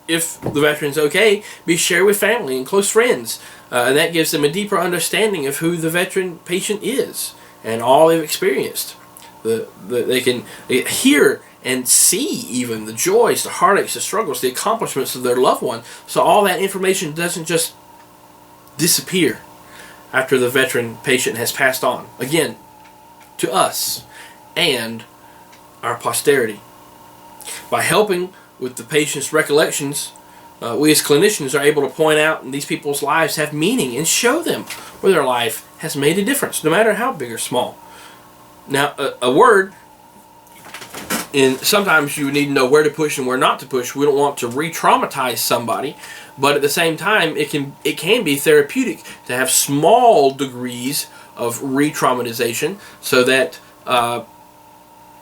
if the veteran's okay, be shared with family and close friends. And that gives them a deeper understanding of who the veteran patient is and all they've experienced. They can hear and see even the joys, the heartaches, the struggles, the accomplishments of their loved one. So all that information doesn't just disappear after the veteran patient has passed on. Again, to us and our posterity. By helping with the patient's recollections, we as clinicians are able to point out these people's lives have meaning and show them where their life has made a difference, no matter how big or small. Now, a word, and sometimes you need to know where to push and where not to push. We don't want to re-traumatize somebody, but at the same time, it can be therapeutic to have small degrees of re-traumatization so that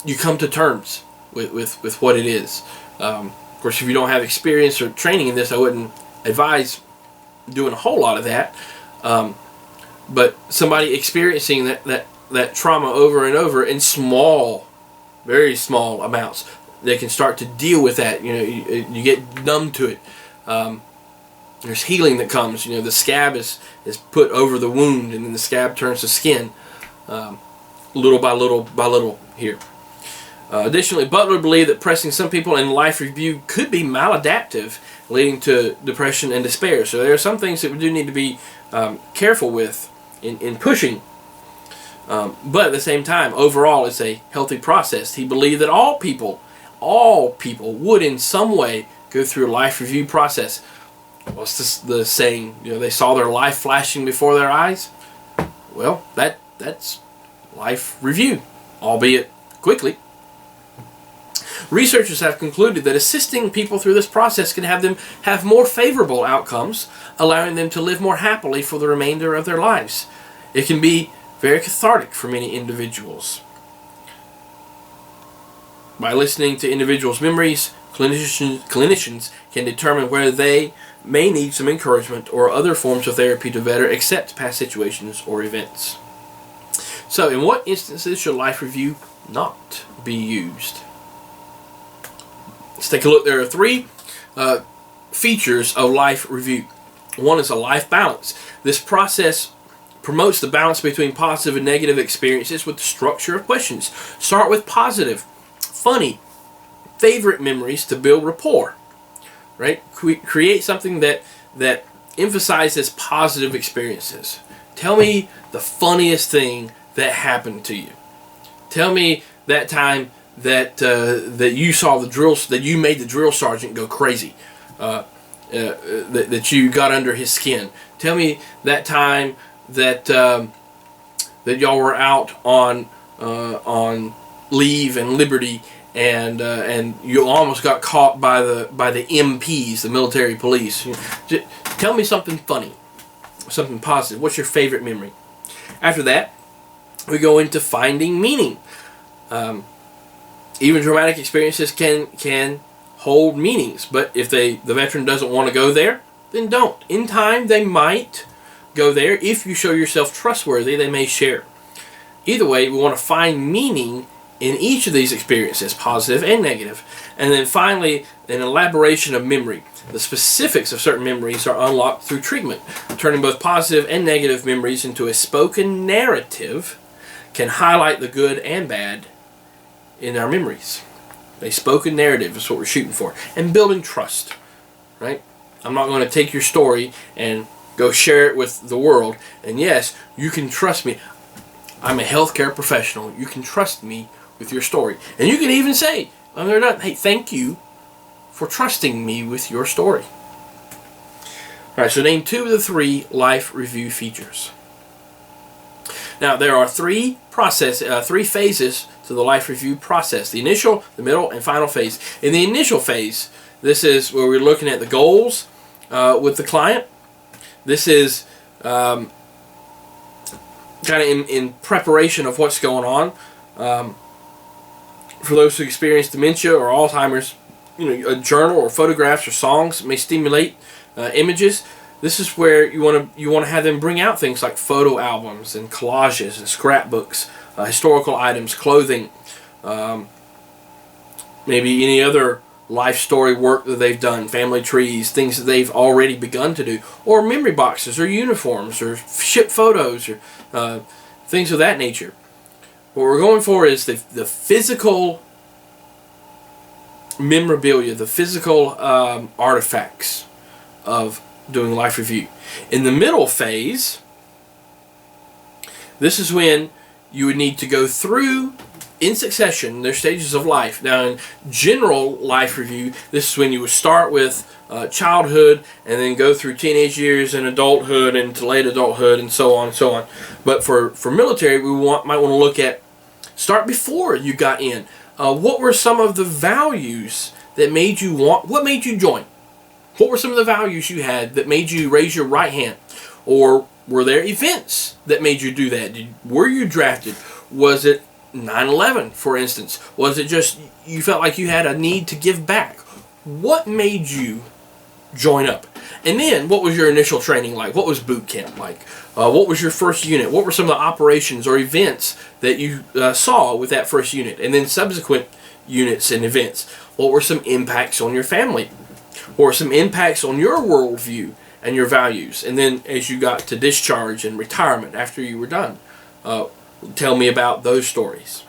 you come to terms with what it is. Of course, if you don't have experience or training in this, I wouldn't advise doing a whole lot of that. but somebody experiencing that trauma over and over in small, very small amounts, they can start to deal with that. You get numb to it. There's healing that comes. The scab is put over the wound, and then the scab turns to skin, little by little here. Additionally, Butler believed that pressing some people in life review could be maladaptive, leading to depression and despair. So there are some things that we do need to be careful with in pushing. But at the same time, overall, it's a healthy process. He believed that all people would in some way go through a life review process. What's the saying? They saw their life flashing before their eyes. Well, that's life review, albeit quickly. Researchers have concluded that assisting people through this process can have them have more favorable outcomes, allowing them to live more happily for the remainder of their lives. It can be very cathartic for many individuals. By listening to individuals' memories, clinicians can determine whether they may need some encouragement or other forms of therapy to better accept past situations or events. So, in what instances should life review not be used? Let's take a look. There are three features of life review. One is a life balance. This process promotes the balance between positive and negative experiences with the structure of questions. Start with positive, funny, favorite memories to build rapport. Right? Create something that emphasizes positive experiences. Tell me the funniest thing that happened to you. Tell me that time that you saw the drills, that you made the drill sergeant go crazy, that you got under his skin. Tell me that time that y'all were out on leave and liberty, and you almost got caught by the MPs, the military police. Just tell me something funny, something positive. What's your favorite memory? After that, we go into finding meaning. Even traumatic experiences can hold meanings, but if the veteran doesn't want to go there, then don't. In time, they might go there. If you show yourself trustworthy, they may share. Either way, we want to find meaning in each of these experiences, positive and negative. And then finally, an elaboration of memory. The specifics of certain memories are unlocked through treatment. Turning both positive and negative memories into a spoken narrative can highlight the good and bad in our memories. A spoken narrative is what we're shooting for. And building trust, right? I'm not going to take your story and go share it with the world. And yes, you can trust me. I'm a healthcare professional. You can trust me with your story. And you can even say, when they're done, hey, thank you for trusting me with your story. Alright, so name 2 of the 3 life review features. Now, there are three phases to the life review process. The initial, the middle, and final phase. In the initial phase, this is where we're looking at the goals with the client. This is kind of in preparation of what's going on. For those who experience dementia or Alzheimer's, a journal or photographs or songs may stimulate images. This is where you want to have them bring out things like photo albums and collages and scrapbooks, historical items, clothing, maybe any other life story work that they've done, family trees, things that they've already begun to do, or memory boxes or uniforms or ship photos or things of that nature. What we're going for is the physical memorabilia, the physical artifacts of doing life review. In the middle phase, this is when you would need to go through in succession their stages of life. Now, in general life review, this is when you would start with childhood and then go through teenage years and adulthood and to late adulthood and so on and so on. But for military, we might want to look at start before you got in. What were some of the values that made you what made you join? What were some of the values you had that made you raise your right hand? Or were there events that made you do that? Were you drafted? Was it 9/11, for instance? Was it just you felt like you had a need to give back? What made you join up. And then, what was your initial training like? What was boot camp like? What was your first unit? What were some of the operations or events that you saw with that first unit? And then subsequent units and events. What were some impacts on your family? What were some impacts on your worldview and your values? And then as you got to discharge and retirement after you were done, tell me about those stories.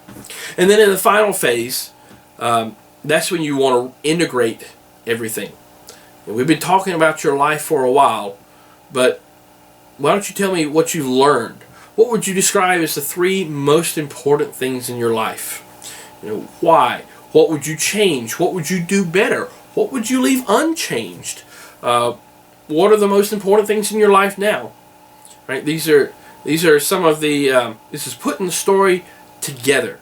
And then in the final phase, that's when you want to integrate everything. And we've been talking about your life for a while, but why don't you tell me what you've learned? What would you describe as the 3 most important things in your life? Why? What would you change? What would you do better? What would you leave unchanged? What are the most important things in your life now? Right? These are some of the. This is putting the story together.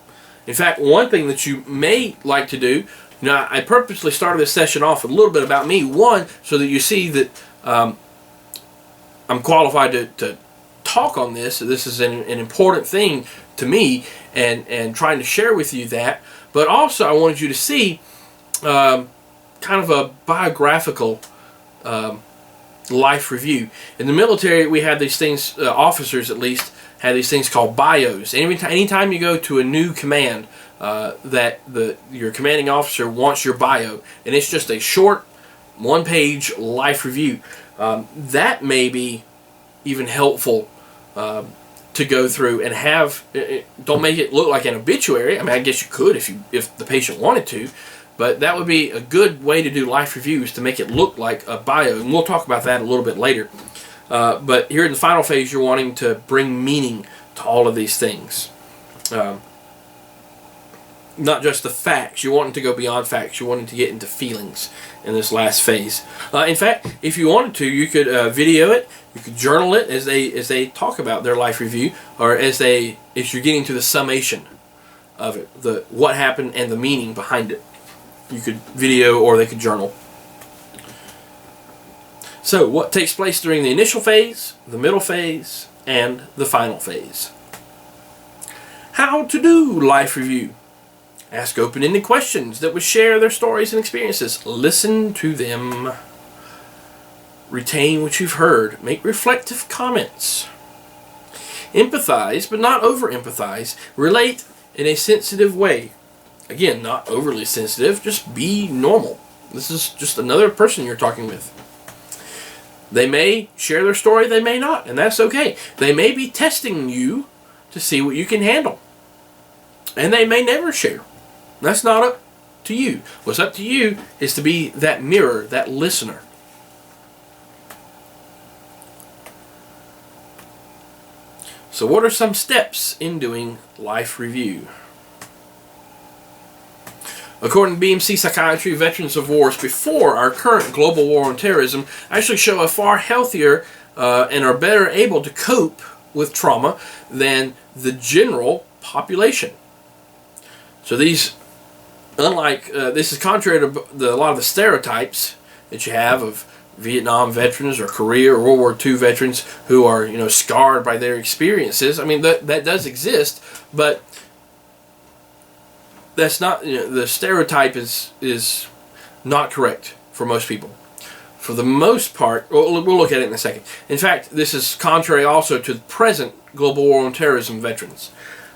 In fact, one thing that you may like to do. I purposely started this session off with a little bit about me. One, so that you see that I'm qualified to talk on this. So this is an important thing to me, and trying to share with you that. But also, I wanted you to see kind of a biographical life review. In the military, we had these things, officers at least, had these things called bios. Anytime you go to a new command, that your commanding officer wants your bio, and it's just a short 1-page life review. That may be even helpful to go through and have. Don't make it look like an obituary. I mean, I guess you could if the patient wanted to, but that would be a good way to do life reviews, to make it look like a bio, and we'll talk about that a little bit later. But here in the final phase, you're wanting to bring meaning to all of these things. Not just the facts. You're wanting to go beyond facts. You're wanting to get into feelings in this last phase. In fact, if you wanted to, you could video it. You could journal it as they talk about their life review, or if you're getting to the summation of it, what happened and the meaning behind it. You could video, or they could journal. So, what takes place during the initial phase, the middle phase, and the final phase? How to do life review. Ask open-ended questions that would share their stories and experiences. Listen to them. Retain what you've heard. Make reflective comments. Empathize, but not over-empathize. Relate in a sensitive way. Again, not overly sensitive. Just be normal. This is just another person you're talking with. They may share their story, they may not, and that's okay. They may be testing you to see what you can handle. And they may never share. That's not up to you. What's up to you is to be that mirror, that listener. So what are some steps in doing life review? According to BMC Psychiatry, veterans of wars before our current global war on terrorism actually show a far healthier and are better able to cope with trauma than the general population. So these, unlike, this is contrary to a lot of the stereotypes that you have of Vietnam veterans or Korea or World War II veterans who are, scarred by their experiences. I mean, that does exist, but that's not, the stereotype is not correct for most people. For the most part, we'll look at it in a second. In fact, this is contrary also to the present global war on terrorism veterans.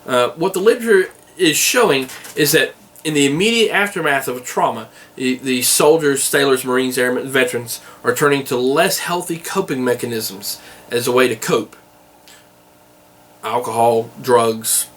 What the literature is showing is that in the immediate aftermath of a trauma, the soldiers, sailors, Marines, airmen, veterans are turning to less healthy coping mechanisms as a way to cope. Alcohol, drugs,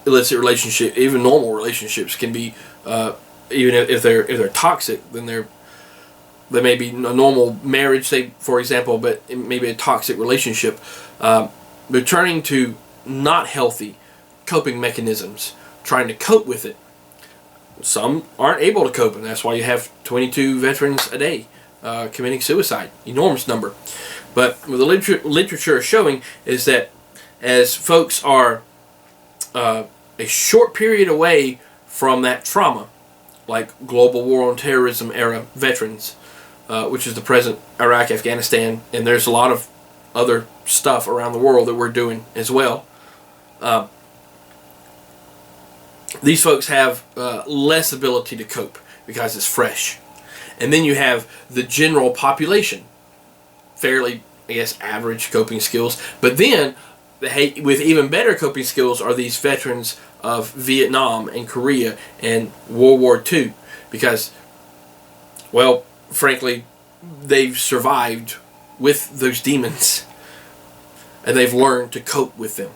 illicit relationship, even normal relationships can be, even if they're toxic, then they may be a normal marriage, say for example, but it may be a toxic relationship. They're turning to not healthy coping mechanisms, trying to cope with it. Some aren't able to cope, and that's why you have 22 veterans a day committing suicide. Enormous number. But what the literature is showing is that as folks are a short period away from that trauma, like global war on terrorism era veterans, which is the present Iraq, Afghanistan, and there's a lot of other stuff around the world that we're doing as well. These folks have less ability to cope because it's fresh. And then you have the general population, fairly, I guess, average coping skills. But then, with even better coping skills are these veterans of Vietnam and Korea and World War II. Because, well, frankly, they've survived with those demons. And they've learned to cope with them.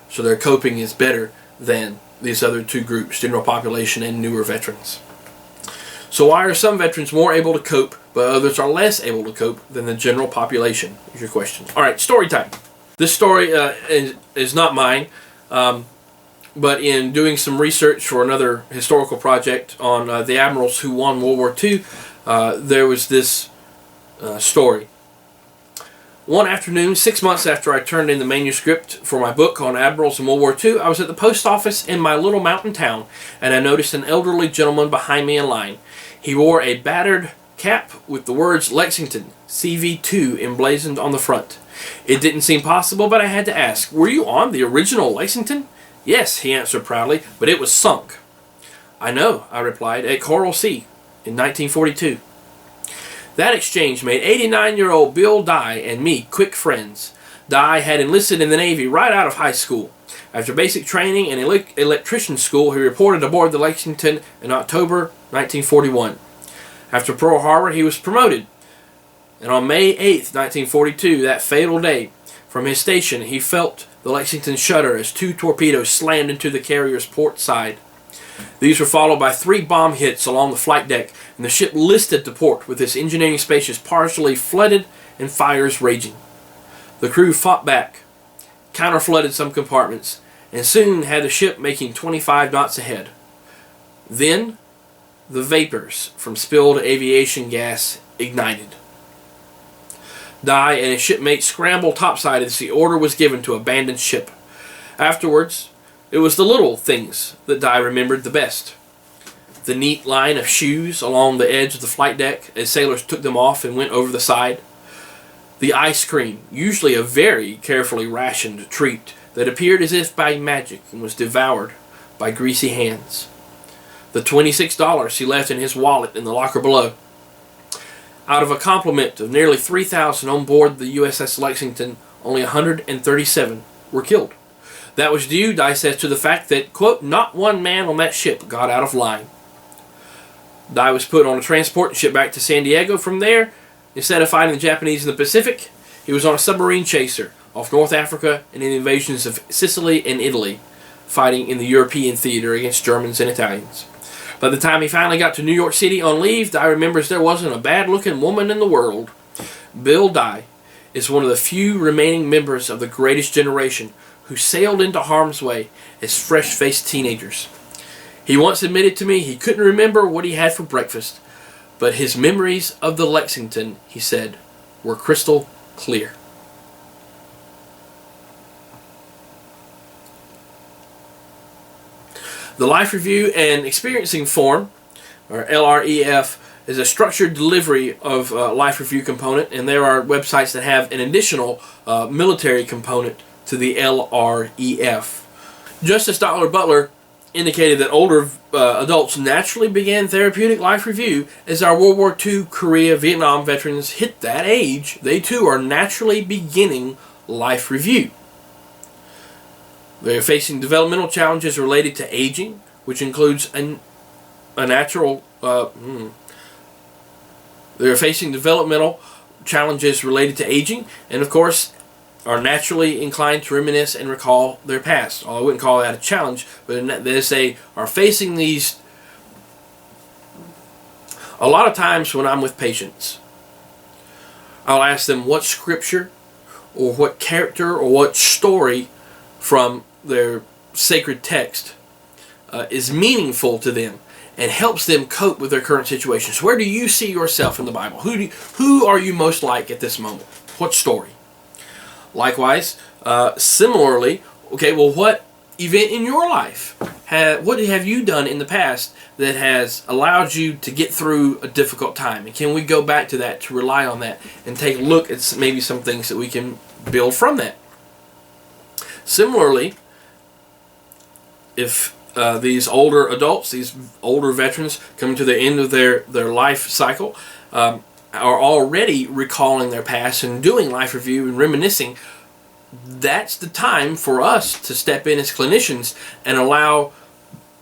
So their coping is better than these other two groups, general population and newer veterans. So why are some veterans more able to cope, but others are less able to cope than the general population? Is your question. All right, story time. This story is not mine, but in doing some research for another historical project on the admirals who won World War II, there was this story. One afternoon, 6 months after I turned in the manuscript for my book on admirals in World War II, I was at the post office in my little mountain town, and I noticed an elderly gentleman behind me in line. He wore a battered cap with the words Lexington, CV2 emblazoned on the front. It didn't seem possible, but I had to ask, "Were you on the original Lexington?" "Yes," he answered proudly, "but it was sunk." "I know," I replied, "at Coral Sea in 1942. That exchange made 89-year-old Bill Dye and me quick friends. Dye had enlisted in the Navy right out of high school. After basic training and electrician school, he reported aboard the Lexington in October 1941. After Pearl Harbor, he was promoted. And on May 8, 1942, that fatal day, from his station, he felt the Lexington shudder as 2 torpedoes slammed into the carrier's port side. These were followed by 3 bomb hits along the flight deck, and the ship listed to port with its engineering spaces partially flooded and fires raging. The crew fought back, counter-flooded some compartments, and soon had the ship making 25 knots ahead. Then, the vapors from spilled aviation gas ignited. Dye and his shipmates scrambled topside as the order was given to abandon ship. Afterwards, it was the little things that Dye remembered the best. The neat line of shoes along the edge of the flight deck as sailors took them off and went over the side. The ice cream, usually a very carefully rationed treat that appeared as if by magic and was devoured by greasy hands. The $26 he left in his wallet in the locker below. Out of a complement of nearly 3,000 on board the USS Lexington, only 137 were killed. That was due, Dye says, to the fact that, quote, not one man on that ship got out of line. Dye was put on a transport and shipped back to San Diego. From there, instead of fighting the Japanese in the Pacific, he was on a submarine chaser off North Africa and in the invasions of Sicily and Italy, fighting in the European theater against Germans and Italians. By the time he finally got to New York City on leave, Dye remembers there wasn't a bad-looking woman in the world. Bill Dye is one of the few remaining members of the greatest generation who sailed into harm's way as fresh-faced teenagers. He once admitted to me he couldn't remember what he had for breakfast, but his memories of the Lexington, he said, were crystal clear. The Life Review and Experiencing Form, or LREF, is a structured delivery of Life Review component, and there are websites that have an additional military component to the LREF. Justice Dr. Butler indicated that older adults naturally began therapeutic life review as our World War II, Korea, Vietnam veterans hit that age. They too are naturally beginning life review. They are facing developmental challenges related to aging, which includes they are facing developmental challenges related to aging, and of course are naturally inclined to reminisce and recall their past. I wouldn't call that a challenge, but they are facing these. A lot of times when I'm with patients, I'll ask them what scripture or what character or what story from their sacred text is meaningful to them and helps them cope with their current situations. Where do you see yourself in the Bible? Who are you most like at this moment? What story? Likewise, similarly, okay, well, what event in your life, what have you done in the past that has allowed you to get through a difficult time? And can we go back to that, to rely on that, and take a look at maybe some things that we can build from that? Similarly, if these older adults, these older veterans coming to the end of their life cycle, are already recalling their past and doing life review and reminiscing. That's the time for us to step in as clinicians and allow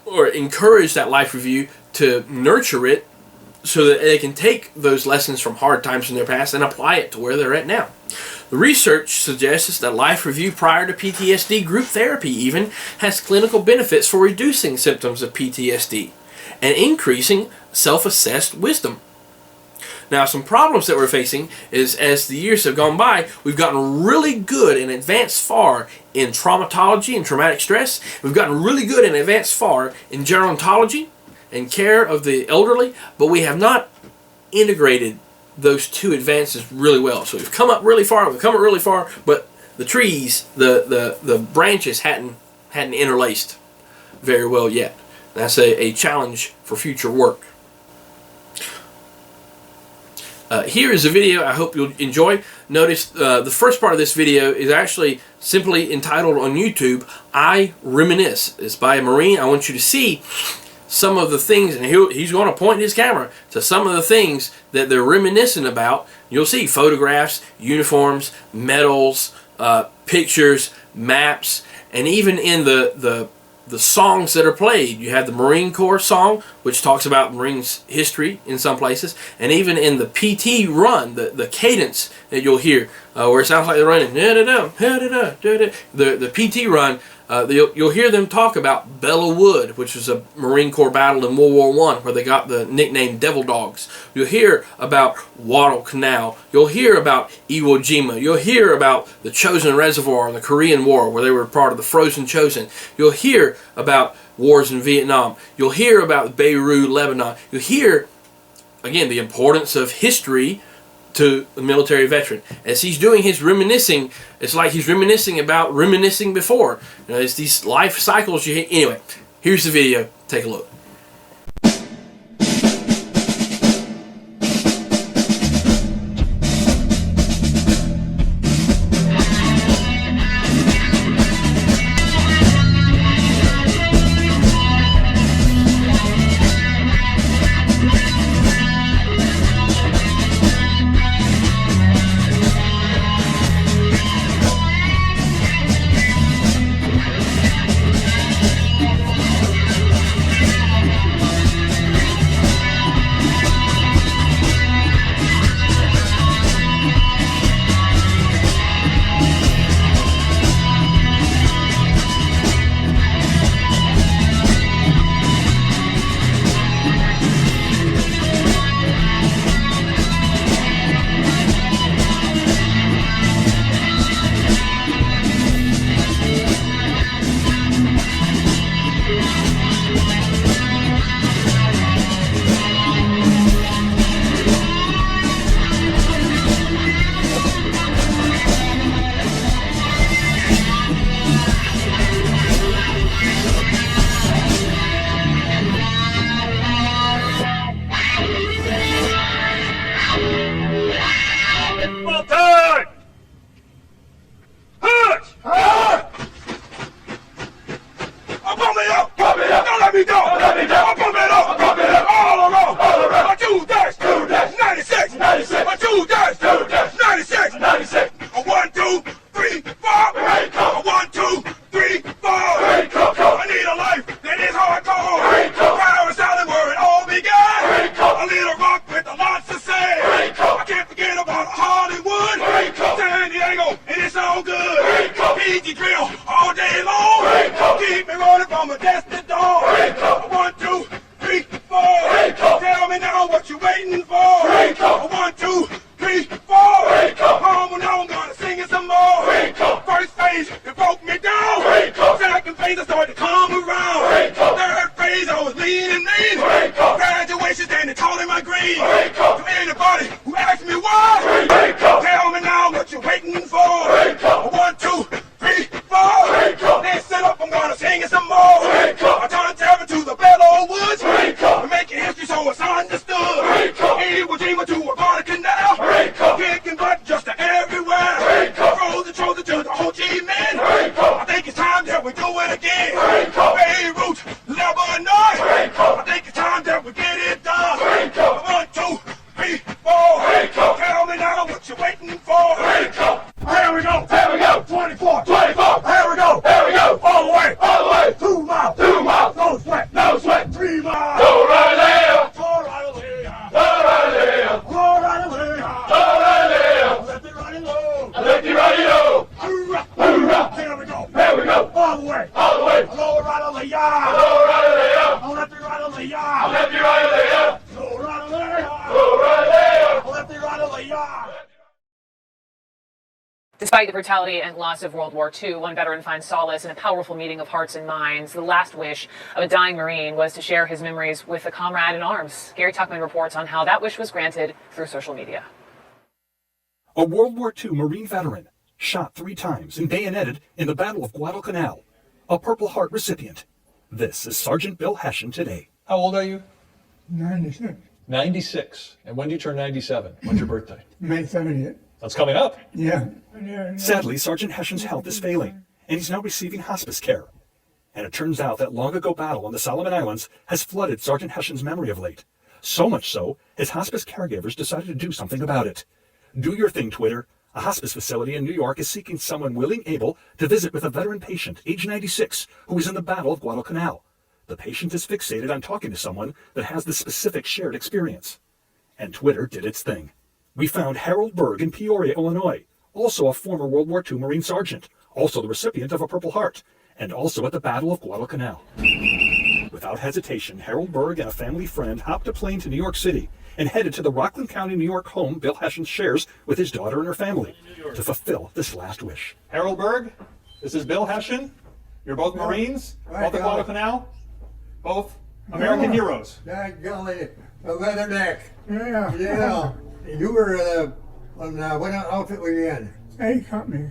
or encourage that life review, to nurture it so that they can take those lessons from hard times in their past and apply it to where they're at now. The research suggests that life review prior to PTSD, group therapy even, has clinical benefits for reducing symptoms of PTSD and increasing self-assessed wisdom. Now, some problems that we're facing is, as the years have gone by, we've gotten really good and advanced far in traumatology and traumatic stress. We've gotten really good and advanced far in gerontology and care of the elderly, but we have not integrated those two advances really well. So we've come up really far, but the trees, the branches hadn't interlaced very well yet. That's a challenge for future work. Here is a video I hope you'll enjoy. Notice the first part of this video is actually simply entitled on YouTube, I Reminisce. It's by a Marine. I want you to see some of the things, and he's going to point his camera to some of the things that they're reminiscing about. You'll see photographs, uniforms, medals, pictures, maps, and even in the songs that are played. You have the Marine Corps song, which talks about Marines' history in some places, and even in the PT run, the cadence that you'll hear, where it sounds like they're running, the PT run, you'll hear them talk about Belleau Wood, which was a Marine Corps battle in World War I, where they got the nickname Devil Dogs. You'll hear about Wattle Canal. You'll hear about Iwo Jima. You'll hear about the Chosin Reservoir in the Korean War, where they were part of the Frozen Chosin. You'll hear about wars in Vietnam. You'll hear about Beirut, Lebanon. You'll hear, again, the importance of history to the military veteran. As he's doing his reminiscing, it's like he's reminiscing about reminiscing before. You know, it's these life cycles you hit. Anyway, here's the video. Take a look. I think it's time that we do it again. Beirut, go. 24. 24. Here we go. Here we go. All the way. All the way. 2 miles. 2 miles. No sweat. No sweat. 3 miles. Go right there. Go right there. Go right there. Go right there. Go right there. Left it right low. Left it right low. Hoorah. Hoorah. Here we go. Here we go. All the way. All the way. Go right on the yard. Go right there. I'll left it right on the yard. I'll left it right on the yard. Go right on there. Go right there. I'll left it right on the yard. Despite the brutality and loss of World War II, one veteran finds solace in a powerful meeting of hearts and minds. The last wish of a dying Marine was to share his memories with a comrade in arms. Gary Tuckman reports on how that wish was granted through social media. A World War II Marine veteran, shot 3 times and bayoneted in the Battle of Guadalcanal. A Purple Heart recipient. This is Sergeant Bill Hession today. How old are you? 96. 96. And when do you turn 97? When's your birthday? May 70th. That's coming up. Yeah. Sadly, Sergeant Hession's health is failing, and he's now receiving hospice care. And it turns out that long-ago battle on the Solomon Islands has flooded Sergeant Hession's memory of late. So much so, his hospice caregivers decided to do something about it. Do your thing, Twitter. A hospice facility in New York is seeking someone willing, able to visit with a veteran patient, age 96, who was in the Battle of Guadalcanal. The patient is fixated on talking to someone that has this specific shared experience. And Twitter did its thing. We found Harold Berg in Peoria, Illinois, also a former World War II Marine sergeant, also the recipient of a Purple Heart, and also at the Battle of Guadalcanal. Without hesitation, Harold Berg and a family friend hopped a plane to New York City and headed to the Rockland County, New York home Bill Hession shares with his daughter and her family to fulfill this last wish. Harold Berg, this is Bill Hession. You're both Marines, both at Guadalcanal, both American heroes. That golly, a leatherneck. Yeah. Yeah. You were on what outfit were you in? A company.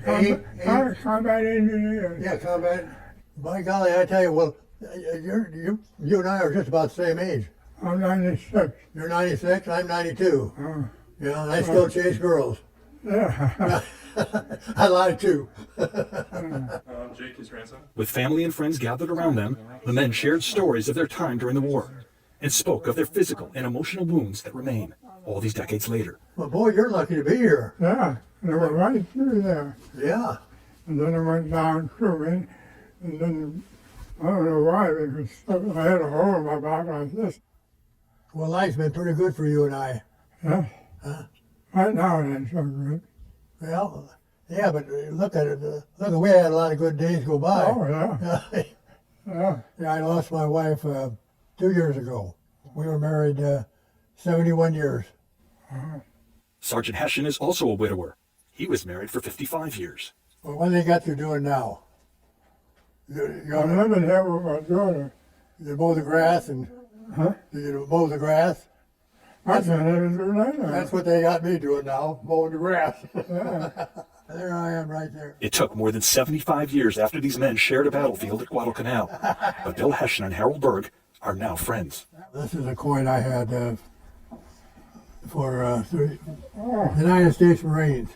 Combat engineer. Yeah, combat. By golly, I tell you, well, you and I are just about the same age. I'm 96. You're 96, I'm 92. Yeah, and I still chase girls. Yeah. I lied too. Jake, his grandson. With family and friends gathered around them, the men shared stories of their time during the war and spoke of their physical and emotional wounds that remain all these decades later. Well, boy, you're lucky to be here. Yeah, they were right through there. Yeah. And then I went down through, and then I don't know why, because I had a hole in my back like this. Well, life's been pretty good for you and I. Yeah. Huh? Right now it ain't so good. Well, yeah, but look at it. Look, we had a lot of good days go by. Oh, yeah. Yeah. Yeah, I lost my wife 2 years ago. We were married 71 years. Sergeant Hession is also a widower. He was married for 55 years. Well, what do they got you doing now? I'm living here with my daughter. You mow the grass and you mow the grass. I can't even do that now. That's what they got me doing now, mowing the grass. Yeah. There I am right there. It took more than 75 years after these men shared a battlefield at Guadalcanal, but Bill Hession and Harold Berg are now friends. This is a coin I had for the United States Marines.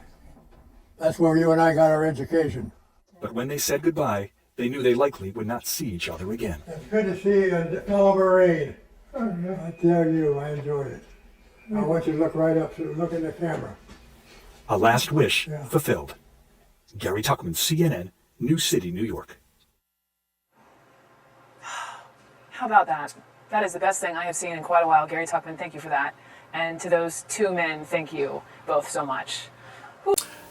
That's where you and I got our education. But when they said goodbye, they knew they likely would not see each other again. It's good to see a fellow Marine. I tell you, I enjoyed it. I want you to look right up, look in the camera. A last wish fulfilled. Gary Tuckman, CNN, New City, New York. How about that? That is the best thing I have seen in quite a while. Gary Tuckman, thank you for that. And to those 2 men, thank you both so much.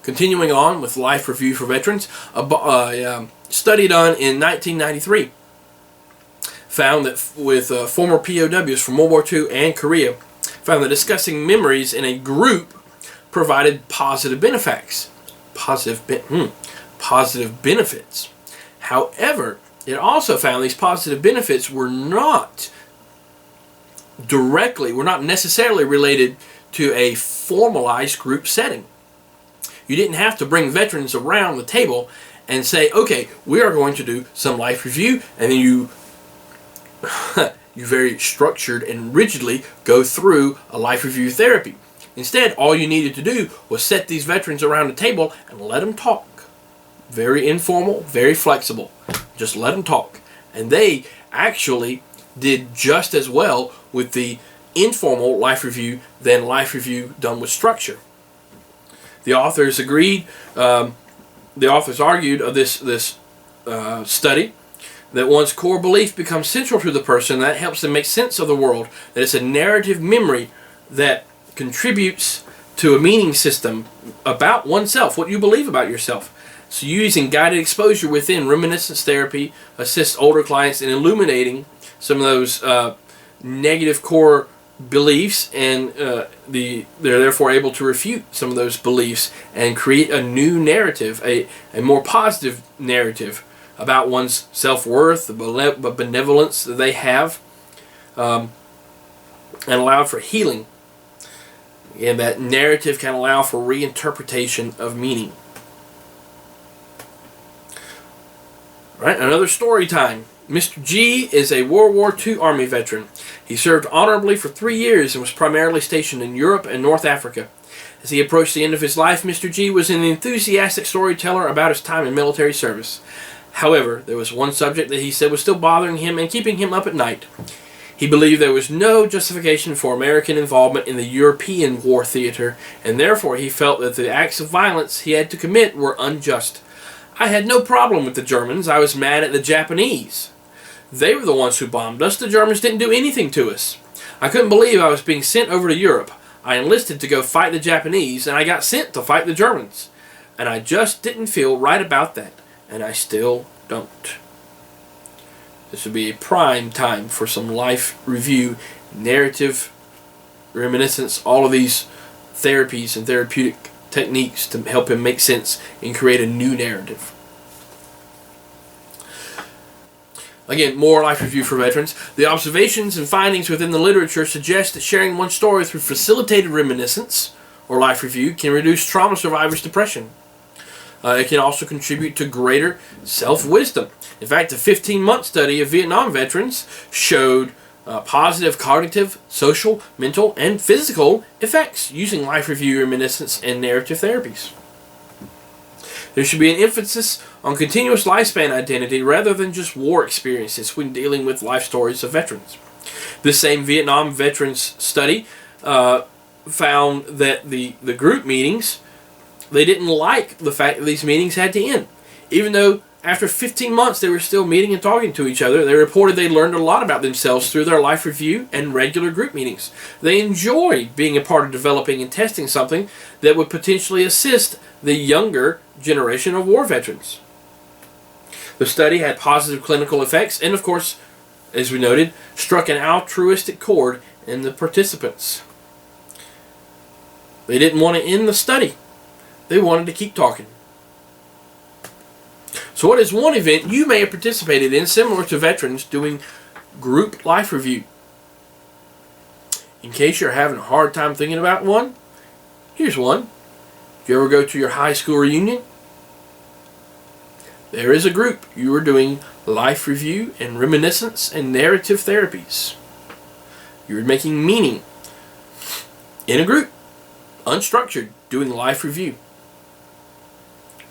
Continuing on with Life Review for Veterans, a study done in 1993 found that with former POWs from World War II and Korea, found that discussing memories in a group provided positive benefits. Positive benefits. However, it also found these positive benefits were not necessarily related to a formalized group setting. You didn't have to bring veterans around the table and say, okay, we are going to do some life review, and then you very structured and rigidly go through a life review therapy. Instead, all you needed to do was set these veterans around the table and let them talk. Very informal, very flexible. Just let them talk. And they actually did just as well with the informal life review than life review done with structure. The authors agreed the authors argued of this study that one's core belief becomes central to the person. That helps them make sense of the world. That it's a narrative memory that contributes to a meaning system about oneself, what you believe about yourself. So using guided exposure within reminiscence therapy assists older clients in illuminating some of those negative core beliefs, and they're therefore able to refute some of those beliefs and create a new narrative, a more positive narrative about one's self-worth, the benevolence that they have, and allow for healing. And that narrative can allow for reinterpretation of meaning. Right, another story time. Mr. G is a World War II Army veteran. He served honorably for 3 years and was primarily stationed in Europe and North Africa. As he approached the end of his life, Mr. G was an enthusiastic storyteller about his time in military service. However, there was one subject that he said was still bothering him and keeping him up at night. He believed there was no justification for American involvement in the European war theater, and therefore he felt that the acts of violence he had to commit were unjust. I had no problem with the Germans. I was mad at the Japanese. They were the ones who bombed us. The Germans didn't do anything to us. I couldn't believe I was being sent over to Europe. I enlisted to go fight the Japanese, and I got sent to fight the Germans. And I just didn't feel right about that, and I still don't. This would be a prime time for some life review, narrative, reminiscence, all of these therapies and therapeutic techniques to help him make sense and create a new narrative. Again, more life review for veterans. The observations and findings within the literature suggest that sharing one story through facilitated reminiscence or life review can reduce trauma survivors' depression. It can also contribute to greater self-wisdom. In fact, a 15-month study of Vietnam veterans showed positive cognitive, social, mental, and physical effects using life review, reminiscence, and narrative therapies. There should be an emphasis on continuous lifespan identity rather than just war experiences when dealing with life stories of veterans. This same Vietnam veterans study found that the group meetings, they didn't like the fact that these meetings had to end. Even though after 15 months they were still meeting and talking to each other, they reported they learned a lot about themselves through their life review and regular group meetings. They enjoyed being a part of developing and testing something that would potentially assist the younger generation of war veterans. The study had positive clinical effects and, of course, as we noted, struck an altruistic chord in the participants. They didn't want to end the study. They wanted to keep talking. So what is one event you may have participated in similar to veterans doing group life review? In case you're having a hard time thinking about one, here's one. Did you ever go to your high school reunion? There is a group. You are doing life review and reminiscence and narrative therapies. You're making meaning in a group, unstructured, doing life review.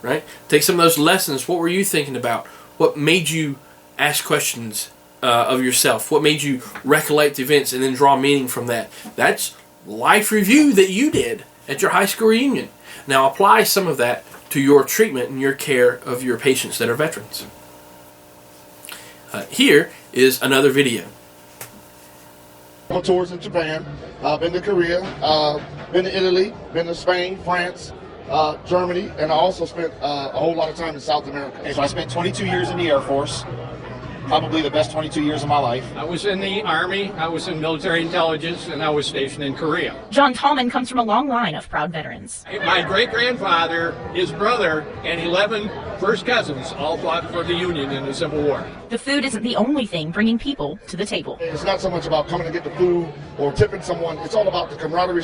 Right? Take some of those lessons. What were you thinking about? What made you ask questions of yourself? What made you recollect events and then draw meaning from that? That's life review that you did at your high school reunion. Now apply some of that to your treatment and your care of your patients that are veterans. Here is another video. On tours in Japan, been to Korea, been to Italy, been to Spain, France, Germany, and I also spent a whole lot of time in South America. Okay, so I spent 22 years in the Air Force, probably the best 22 years of my life. I was in the Army, I was in military intelligence, and I was stationed in Korea. John Tallman comes from a long line of proud veterans. My great-grandfather, his brother, and 11 first cousins all fought for the Union in the Civil War. The food isn't the only thing bringing people to the table. It's not so much about coming to get the food or tipping someone. It's all about the camaraderie,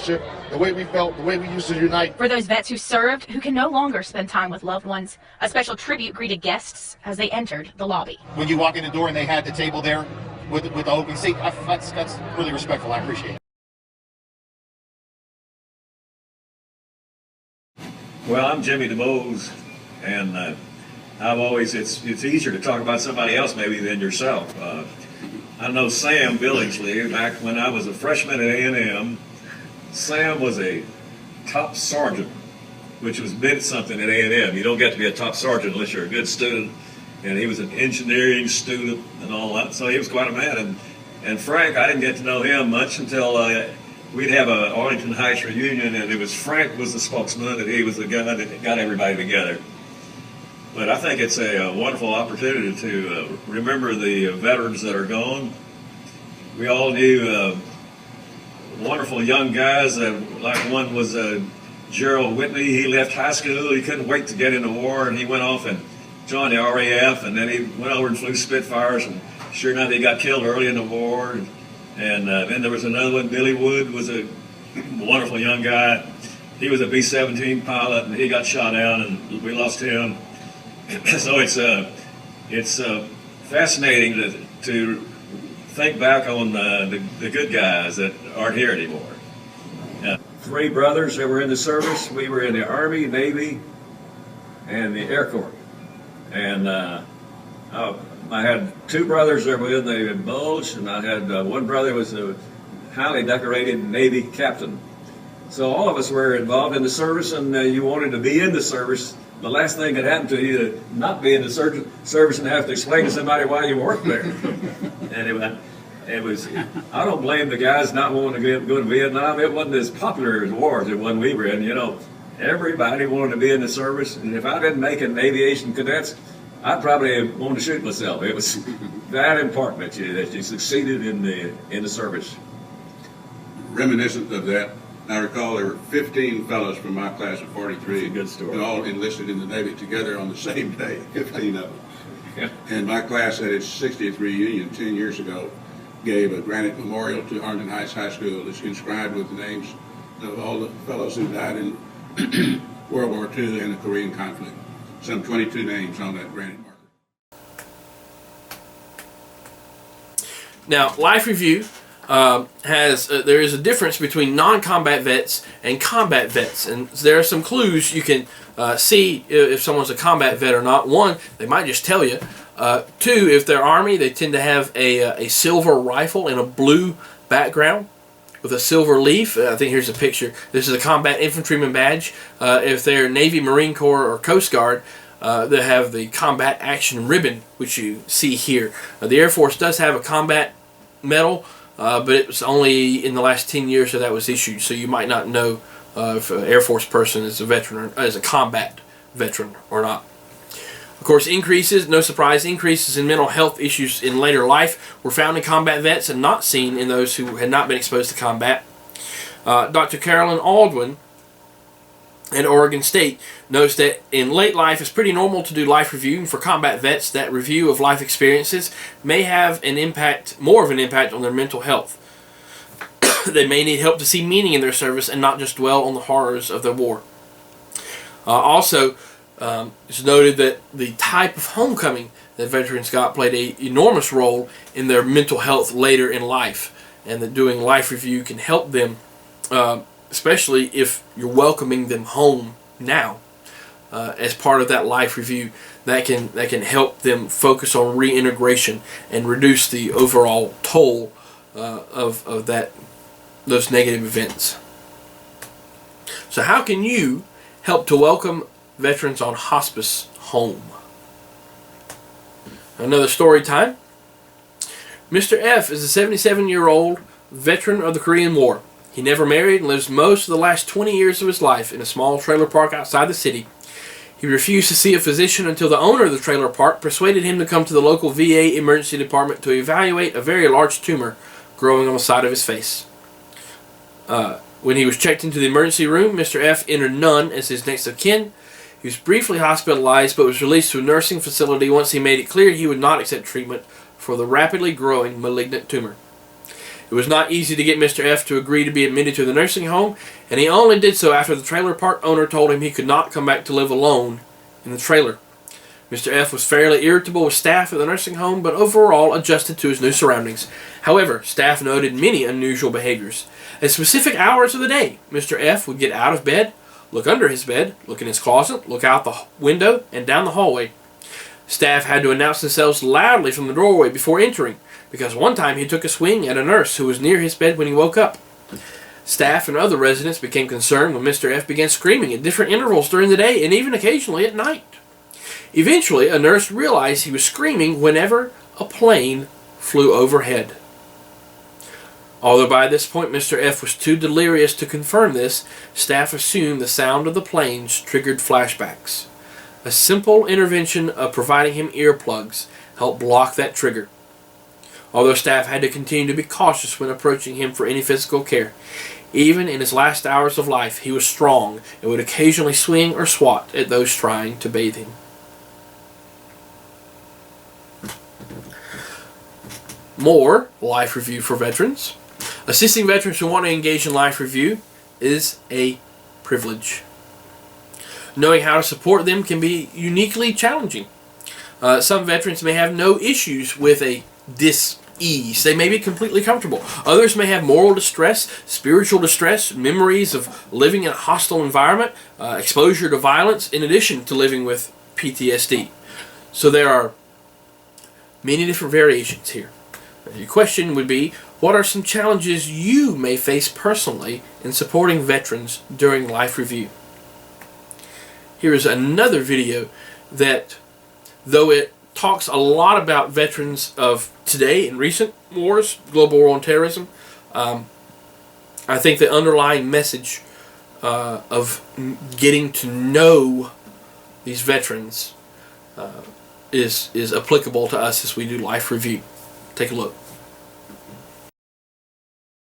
the way we felt, the way we used to unite. For those vets who served, who can no longer spend time with loved ones, a special tribute greeted guests as they entered the lobby. When you walk in the door and they had the table there with the open seat, that's really respectful. I appreciate it. Well, I'm Jimmy DeBose, and I've always, it's easier to talk about somebody else maybe than yourself. I know Sam Billingsley, back when I was a freshman at A&M. Sam was a top sergeant which was meant something at A&M. You don't get to be a top sergeant unless you're a good student. And he was an engineering student and all that, so he was quite a man. And Frank, I didn't get to know him much until we'd have a Arlington Heights reunion, and it was Frank was the spokesman, and he was the guy that got everybody together. But I think it's a wonderful opportunity to remember the veterans that are gone. We all knew wonderful young guys. Like one was Gerald Whitney. He left high school. He couldn't wait to get in the war, and he went off and joined the RAF, and then he went over and flew Spitfires, and sure enough, he got killed early in the war. And then there was another one. Billy Wood was a wonderful young guy. He was a B-17 pilot, and he got shot down, and we lost him. So it's fascinating to think back on the good guys that aren't here anymore. 3 brothers that were in the service. We were in the Army, Navy, and the Air Corps. And I had 2 brothers that were in the Bulge, and I had one brother who was a highly decorated Navy captain. So all of us were involved in the service, and you wanted to be in the service. The last thing that happened to you to not be in the service and have to explain to somebody why you worked there. Anyway, I don't blame the guys not wanting to go to Vietnam. It wasn't as popular as wars as when we were in, you know. Everybody wanted to be in the service, and if I didn't make it in aviation cadets, I'd probably want to shoot myself. It was that important that you succeeded in the service. Reminiscent of that, I recall there were 15 fellows from my class of 43. That's a good story. That all enlisted in the Navy together on the same day, 15 of them. Yeah. And my class at its 60th reunion 10 years ago gave a granite memorial to Arlington Heights High School that's inscribed with the names of all the fellows who died in World War II and the Korean conflict. Some 22 names on that granite marker. Now, Life Review there is a difference between non-combat vets and combat vets, and there are some clues you can see if someone's a combat vet or not. 1, they might just tell you. 2, if they're Army, they tend to have a silver rifle in a blue background with a silver leaf. I think here's a picture. This is a combat infantryman badge. If they're Navy, Marine Corps, or Coast Guard, they have the combat action ribbon, which you see here. The Air Force does have a combat medal, but it was only in the last 10 years that was issued, so you might not know if an Air Force person is a veteran or is a combat veteran or not. Of course, no surprise, increases in mental health issues in later life were found in combat vets and not seen in those who had not been exposed to combat. Dr. Carolyn Aldwin at Oregon State notes that in late life it's pretty normal to do life review, and for combat vets that review of life experiences may have more of an impact on their mental health. They may need help to see meaning in their service and not just dwell on the horrors of the war. Also, it's noted that the type of homecoming that veterans got played an enormous role in their mental health later in life, and that doing life review can help them, especially if you're welcoming them home now. As part of that life review, that can help them focus on reintegration and reduce the overall toll of those negative events. So how can you help to welcome veterans on hospice home? Another story time. Mr. F is a 77-year-old veteran of the Korean War. He never married and lives most of the last 20 years of his life in a small trailer park outside the city. He refused to see a physician until the owner of the trailer park persuaded him to come to the local VA emergency department to evaluate a very large tumor growing on the side of his face. When he was checked into the emergency room, Mr. F entered none as his next of kin. He was briefly hospitalized but was released to a nursing facility once he made it clear he would not accept treatment for the rapidly growing malignant tumor. It was not easy to get Mr. F to agree to be admitted to the nursing home, and he only did so after the trailer park owner told him he could not come back to live alone in the trailer. Mr. F was fairly irritable with staff at the nursing home, but overall adjusted to his new surroundings. However, staff noted many unusual behaviors. At specific hours of the day, Mr. F would get out of bed, look under his bed, look in his closet, look out the window, and down the hallway. Staff had to announce themselves loudly from the doorway before entering, because one time he took a swing at a nurse who was near his bed when he woke up. Staff and other residents became concerned when Mr. F began screaming at different intervals during the day and even occasionally at night. Eventually, a nurse realized he was screaming whenever a plane flew overhead. Although by this point Mr. F was too delirious to confirm this, staff assumed the sound of the planes triggered flashbacks. A simple intervention of providing him earplugs helped block that trigger. Although staff had to continue to be cautious when approaching him for any physical care, even in his last hours of life, he was strong and would occasionally swing or swat at those trying to bathe him. More life review for veterans. Assisting veterans who want to engage in life review is a privilege. Knowing how to support them can be uniquely challenging. Some veterans may have no issues with a dis-ease. They may be completely comfortable. Others may have moral distress, spiritual distress, memories of living in a hostile environment, exposure to violence, in addition to living with PTSD. So there are many different variations here. Your question would be, what are some challenges you may face personally in supporting veterans during life review? Here is another video that, though it talks a lot about veterans of today and recent wars, global war on terrorism, I think the underlying message of getting to know these veterans is applicable to us as we do life review. Take a look.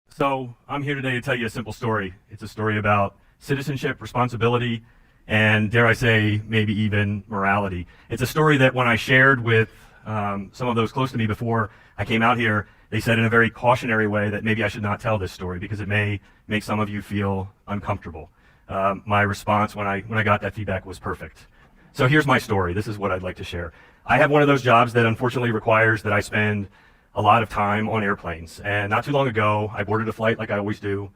So I'm here today to tell you a simple story. It's a story about citizenship, responsibility, and dare I say, maybe even morality. It's a story that when I shared with some of those close to me before I came out here, they said in a very cautionary way that maybe I should not tell this story because it may make some of you feel uncomfortable. My response when I got that feedback was perfect. So here's my story. This is what I'd like to share. I have one of those jobs that unfortunately requires that I spend a lot of time on airplanes. And not too long ago, I boarded a flight like I always do,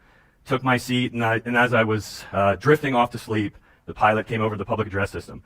took my seat, and as I was drifting off to sleep, the pilot came over the public address system.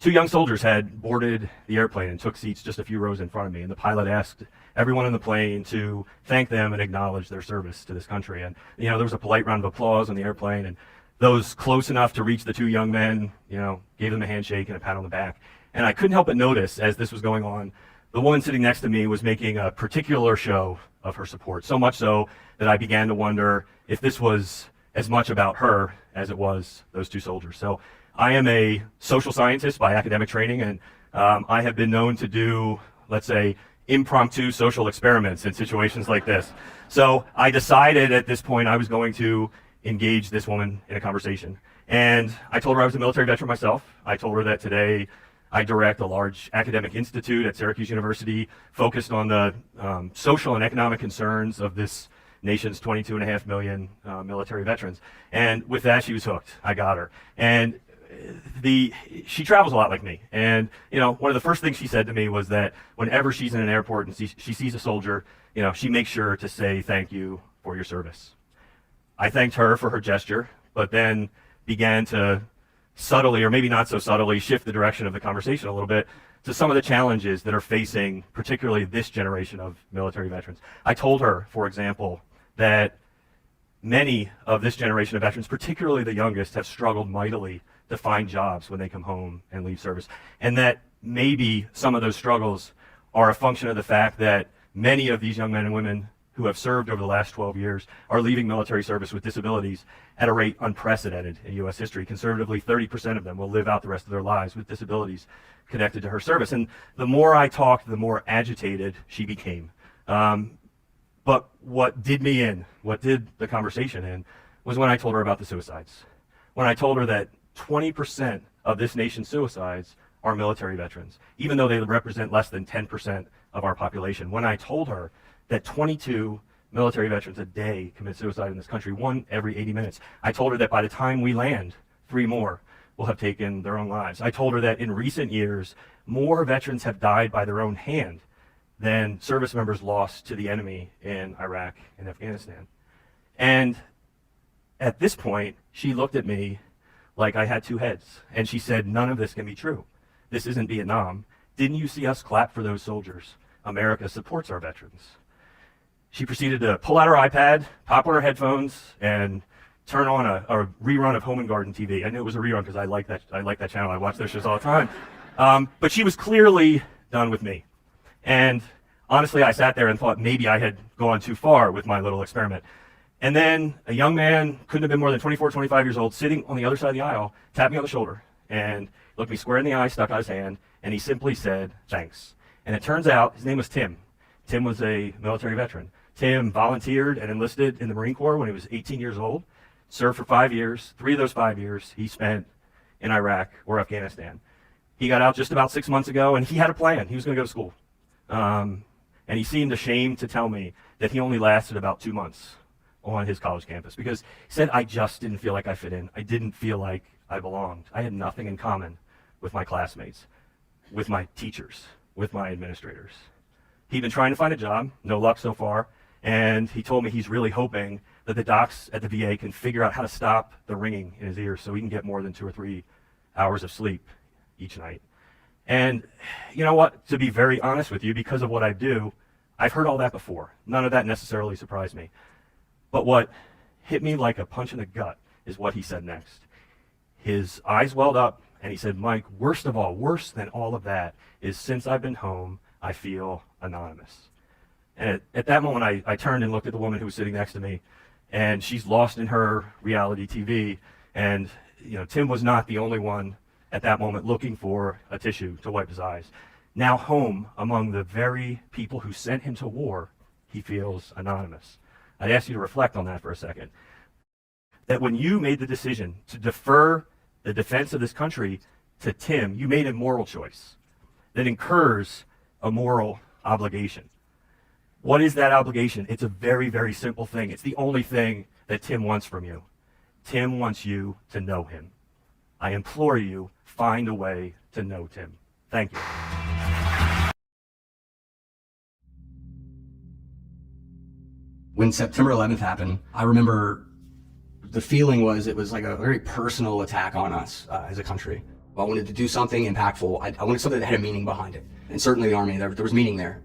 Two young soldiers had boarded the airplane and took seats just a few rows in front of me, and the pilot asked everyone on the plane to thank them and acknowledge their service to this country. And there was a polite round of applause on the airplane, and those close enough to reach the two young men, gave them a handshake and a pat on the back. And I couldn't help but notice as this was going on, the woman sitting next to me was making a particular show of her support, so much so that I began to wonder if this was as much about her as it was those two soldiers. So I am a social scientist by academic training, and I have been known to do, let's say, impromptu social experiments in situations like this. So I decided at this point I was going to engage this woman in a conversation. And I told her I was a military veteran myself. I told her that today I direct a large academic institute at Syracuse University focused on the social and economic concerns of this nation's 22.5 million military veterans. And with that, she was hooked. I got her. And she travels a lot like me. And, one of the first things she said to me was that whenever she's in an airport and she sees a soldier, she makes sure to say thank you for your service. I thanked her for her gesture, but then began to subtly, or maybe not so subtly, shift the direction of the conversation a little bit to some of the challenges that are facing particularly this generation of military veterans. I told her, for example, that many of this generation of veterans, particularly the youngest, have struggled mightily to find jobs when they come home and leave service. And that maybe some of those struggles are a function of the fact that many of these young men and women who have served over the last 12 years are leaving military service with disabilities at a rate unprecedented in U.S. history. Conservatively, 30% of them will live out the rest of their lives with disabilities connected to her service. And the more I talked, the more agitated she became. But what did me in, what did the conversation in, was when I told her about the suicides. When I told her that 20% of this nation's suicides are military veterans, even though they represent less than 10% of our population. When I told her that 22 military veterans a day commit suicide in this country, one every 80 minutes. I told her that by the time we land, 3 more will have taken their own lives. I told her that in recent years, more veterans have died by their own hand than service members lost to the enemy in Iraq and Afghanistan. And at this point, she looked at me like I had two heads, and she said, none of this can be true. This isn't Vietnam. Didn't you see us clap for those soldiers? America supports our veterans. she proceeded to pull out her iPad, pop on her headphones, and turn on a rerun of Home and Garden TV. I knew it was a rerun because I like that channel. I watch those shows all the time. But she was clearly done with me. And honestly, I sat there and thought maybe I had gone too far with my little experiment. And then a young man, couldn't have been more than 24, 25 years old, sitting on the other side of the aisle, tapped me on the shoulder and looked me square in the eye, stuck out his hand, and he simply said, thanks. And it turns out his name was Tim. Tim was a military veteran. Tim volunteered and enlisted in the Marine Corps when he was 18 years old, served for 5 years. 3 of those 5 years he spent in Iraq or Afghanistan. He got out just about 6 months ago, and he had a plan. He was going to go to school. And he seemed ashamed to tell me that he only lasted about 2 months on his college campus because he said, I just didn't feel like I fit in. I didn't feel like I belonged. I had nothing in common with my classmates, with my teachers, with my administrators. He'd been trying to find a job, no luck so far, and he told me he's really hoping that the docs at the VA can figure out how to stop the ringing in his ears so he can get more than 2 or 3 hours of sleep each night. And you know what, to be very honest with you, because of what I do, I've heard all that before. None of that necessarily surprised me. But what hit me like a punch in the gut is what he said next. His eyes welled up and he said, Mike, worst of all, worse than all of that is since I've been home, I feel anonymous. And at that moment, I turned and looked at the woman who was sitting next to me, and she's lost in her reality TV. And you know, Tim was not the only one at that moment looking for a tissue to wipe his eyes. Now home, among the very people who sent him to war, he feels anonymous. I'd ask you to reflect on that for a second. That when you made the decision to defer the defense of this country to Tim, you made a moral choice that incurs a moral obligation. What is that obligation? It's a very, very simple thing. It's the only thing that Tim wants from you. Tim wants you to know him. I implore you, find a way to know Tim. Thank you. When September 11th happened, I remember the feeling was it was like a very personal attack on us as a country. I wanted to do something impactful. I wanted something that had a meaning behind it. And certainly the Army, there was meaning there.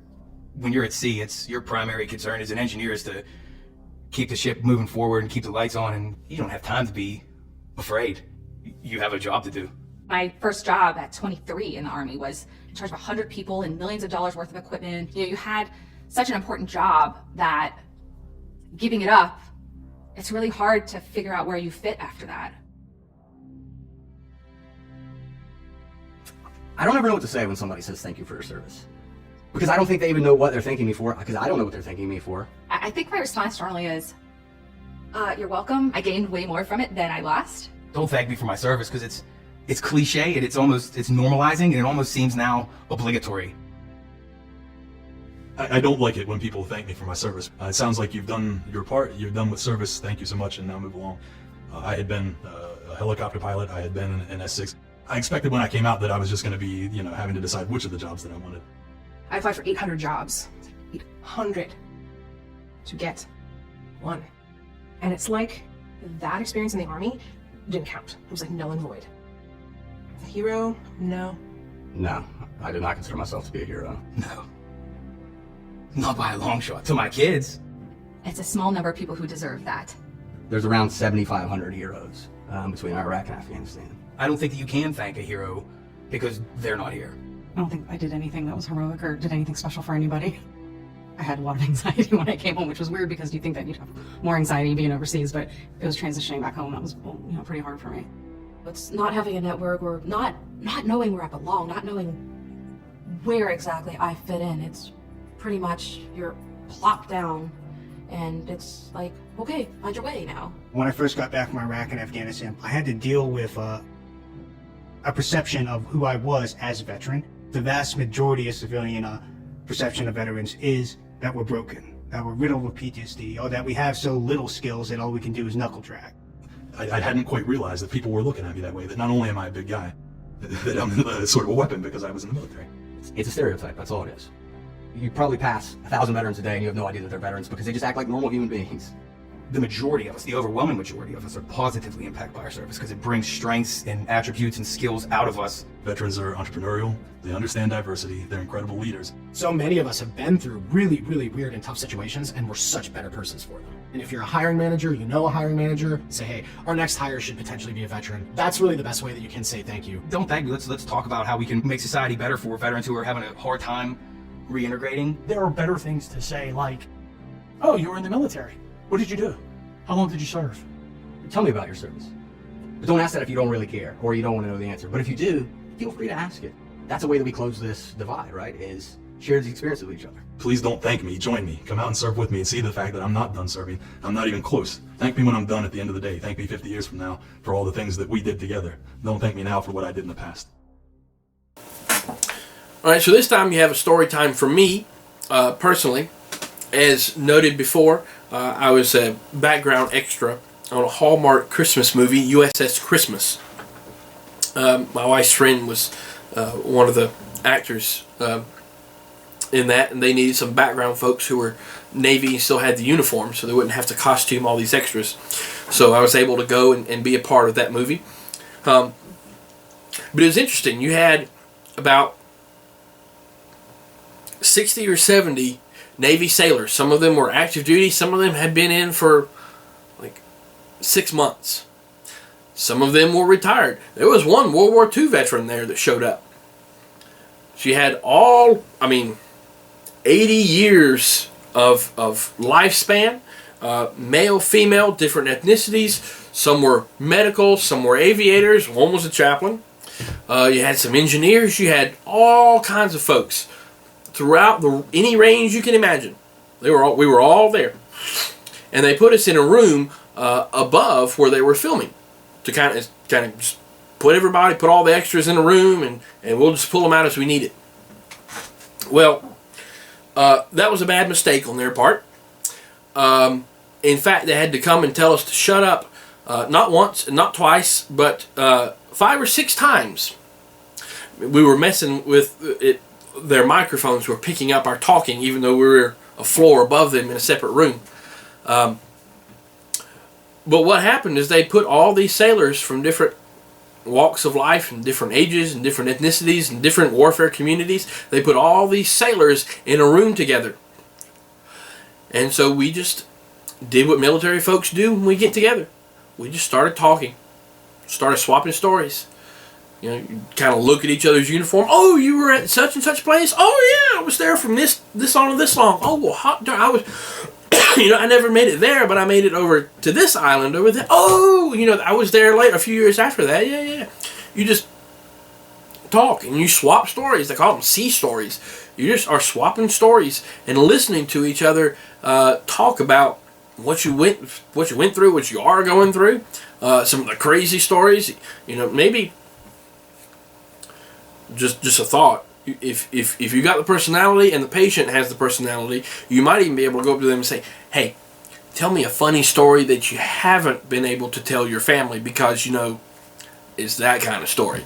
When you're at sea, it's your primary concern as an engineer is to keep the ship moving forward and keep the lights on, and you don't have time to be afraid. You have a job to do. My first job at 23 in the Army was in charge of 100 people and millions of dollars worth of equipment. You know, you had such an important job that giving it up, it's really hard to figure out where you fit after that. I don't ever know what to say when somebody says thank you for your service. Because I don't think they even know what they're thanking me for, because I don't know what they're thanking me for. I think my response normally is, you're welcome. I gained way more from it than I lost. Don't thank me for my service, because it's cliche and it's normalizing, and it almost seems now obligatory. I don't like it when people thank me for my service. It sounds like you've done your part, you're done with service, thank you so much, and now move along. I had been a helicopter pilot, I had been an S6. I expected when I came out that I was just going to be, having to decide which of the jobs that I wanted. I applied for 800 jobs. 800 to get one. And it's like that experience in the Army didn't count. It was like null and void. A hero? No. No, I did not consider myself to be a hero. No. Not by a long shot. To my kids. It's a small number of people who deserve that. There's around 7,500 heroes between Iraq and Afghanistan. I don't think that you can thank a hero because they're not here. I don't think I did anything that was heroic or did anything special for anybody. I had a lot of anxiety when I came home, which was weird because you think that you'd have more anxiety being overseas, but it was transitioning back home that was pretty hard for me. It's not having a network or not knowing where I belong, not knowing where exactly I fit in. It's pretty much you're plopped down and it's like, okay, find your way now. When I first got back from Iraq and Afghanistan, I had to deal with a perception of who I was as a veteran. The vast majority of civilian perception of veterans is that we're broken, that we're riddled with PTSD, or that we have so little skills that all we can do is knuckle drag. I hadn't quite realized that people were looking at me that way, that not only am I a big guy, that I'm sort of a weapon because I was in the military. It's a stereotype, that's all it is. You probably pass 1,000 veterans a day and you have no idea that they're veterans because they just act like normal human beings. The majority of us, the overwhelming majority of us, are positively impacted by our service because it brings strengths and attributes and skills out of us. Veterans are entrepreneurial, they understand diversity, they're incredible leaders. So many of us have been through really, really weird and tough situations, and we're such better persons for them. And if you're a hiring manager, you know a hiring manager, say, hey, our next hire should potentially be a veteran. That's really the best way that you can say thank you. Don't thank me. Let's talk about how we can make society better for veterans who are having a hard time reintegrating. There are better things to say, like, oh, you were in the military. What did you do? How long did you serve? Tell me about your service. But don't ask that if you don't really care or you don't want to know the answer. But if you do, feel free to ask it. That's a way that we close this divide, right? Is share the experience with each other. Please don't thank me, join me. Come out and serve with me and see the fact that I'm not done serving. I'm not even close. Thank me when I'm done at the end of the day. Thank me 50 years from now for all the things that we did together. Don't thank me now for what I did in the past. All right, so this time you have a story time from me, personally. As noted before, I was a background extra on a Hallmark Christmas movie, USS Christmas. My wife's friend was one of the actors in that, and they needed some background folks who were Navy and still had the uniform, so they wouldn't have to costume all these extras. So I was able to go and be a part of that movie. But it was interesting. You had about 60 or 70 Navy sailors. Some of them were active duty. Some of them had been in for like 6 months. Some of them were retired. There was one World War II veteran there that showed up. She had 80 years of lifespan, male, female, different ethnicities. Some were medical, some were aviators. One was a chaplain. You had some engineers. You had all kinds of folks throughout any range you can imagine. We were all there, and they put us in a room above where they were filming to kind of just put all the extras in a room, and we'll just pull them out as we need it. Well, that was a bad mistake on their part. In fact, they had to come and tell us to shut up, not once and not twice, but 5 or 6 times. We were messing with it. Their microphones were picking up our talking, even though we were a floor above them in a separate room. But what happened is they put all these sailors from different walks of life and different ages and different ethnicities and different warfare communities. They put all these sailors in a room together. And so we just did what military folks do when we get together. We just started talking, started swapping stories. You know, you kind of look at each other's uniform. Oh, you were at such and such place? Oh, yeah, I was there from this on to this long. Oh, well, I was, I never made it there, but I made it over to this island over there. Oh, I was there later, a few years after that. Yeah. You just talk and you swap stories. They call them sea stories. You just are swapping stories and listening to each other talk about what you went through, what you are going through, some of the crazy stories. Maybe. Just a thought. If you got the personality and the patient has the personality, you might even be able to go up to them and say, hey, tell me a funny story that you haven't been able to tell your family because, it's that kind of story.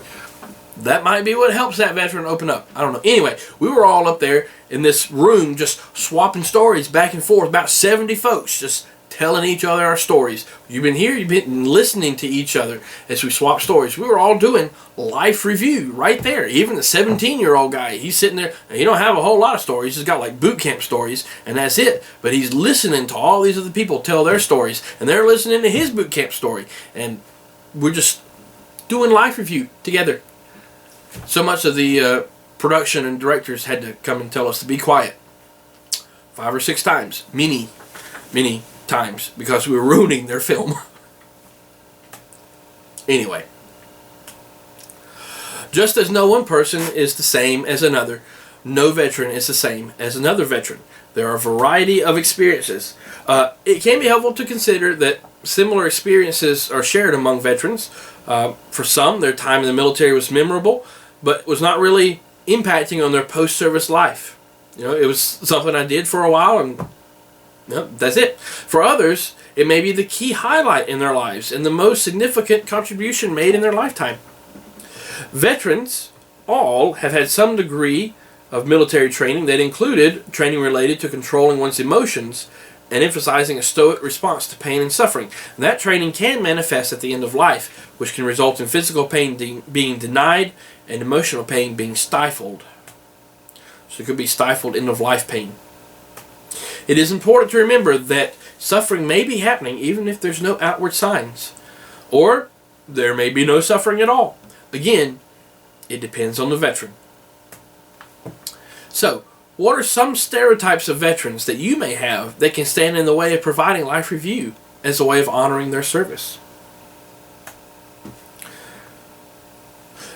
That might be what helps that veteran open up. I don't know. Anyway, we were all up there in this room just swapping stories back and forth. About 70 folks just telling each other our stories. You've been here, you've been listening to each other as we swap stories. We were all doing life review right there. Even the 17-year-old guy, he's sitting there, and he don't have a whole lot of stories. He's got like boot camp stories, and that's it. But he's listening to all these other people tell their stories, and they're listening to his boot camp story. And we're just doing life review together. So much of the production and directors had to come and tell us to be quiet 5 or 6 times. Many times, because we were ruining their film. Anyway, just as no one person is the same as another, no veteran is the same as another veteran. There are a variety of experiences. It can be helpful to consider that similar experiences are shared among veterans. For some, their time in the military was memorable, but was not really impacting on their post-service life. It was something I did for a while, and that's it. For others, it may be the key highlight in their lives and the most significant contribution made in their lifetime. Veterans all have had some degree of military training that included training related to controlling one's emotions and emphasizing a stoic response to pain and suffering. And that training can manifest at the end of life, which can result in physical pain being denied and emotional pain being stifled. So it could be stifled end-of-life pain. It is important to remember that suffering may be happening even if there's no outward signs. Or there may be no suffering at all. Again, it depends on the veteran. So, what are some stereotypes of veterans that you may have that can stand in the way of providing life review as a way of honoring their service?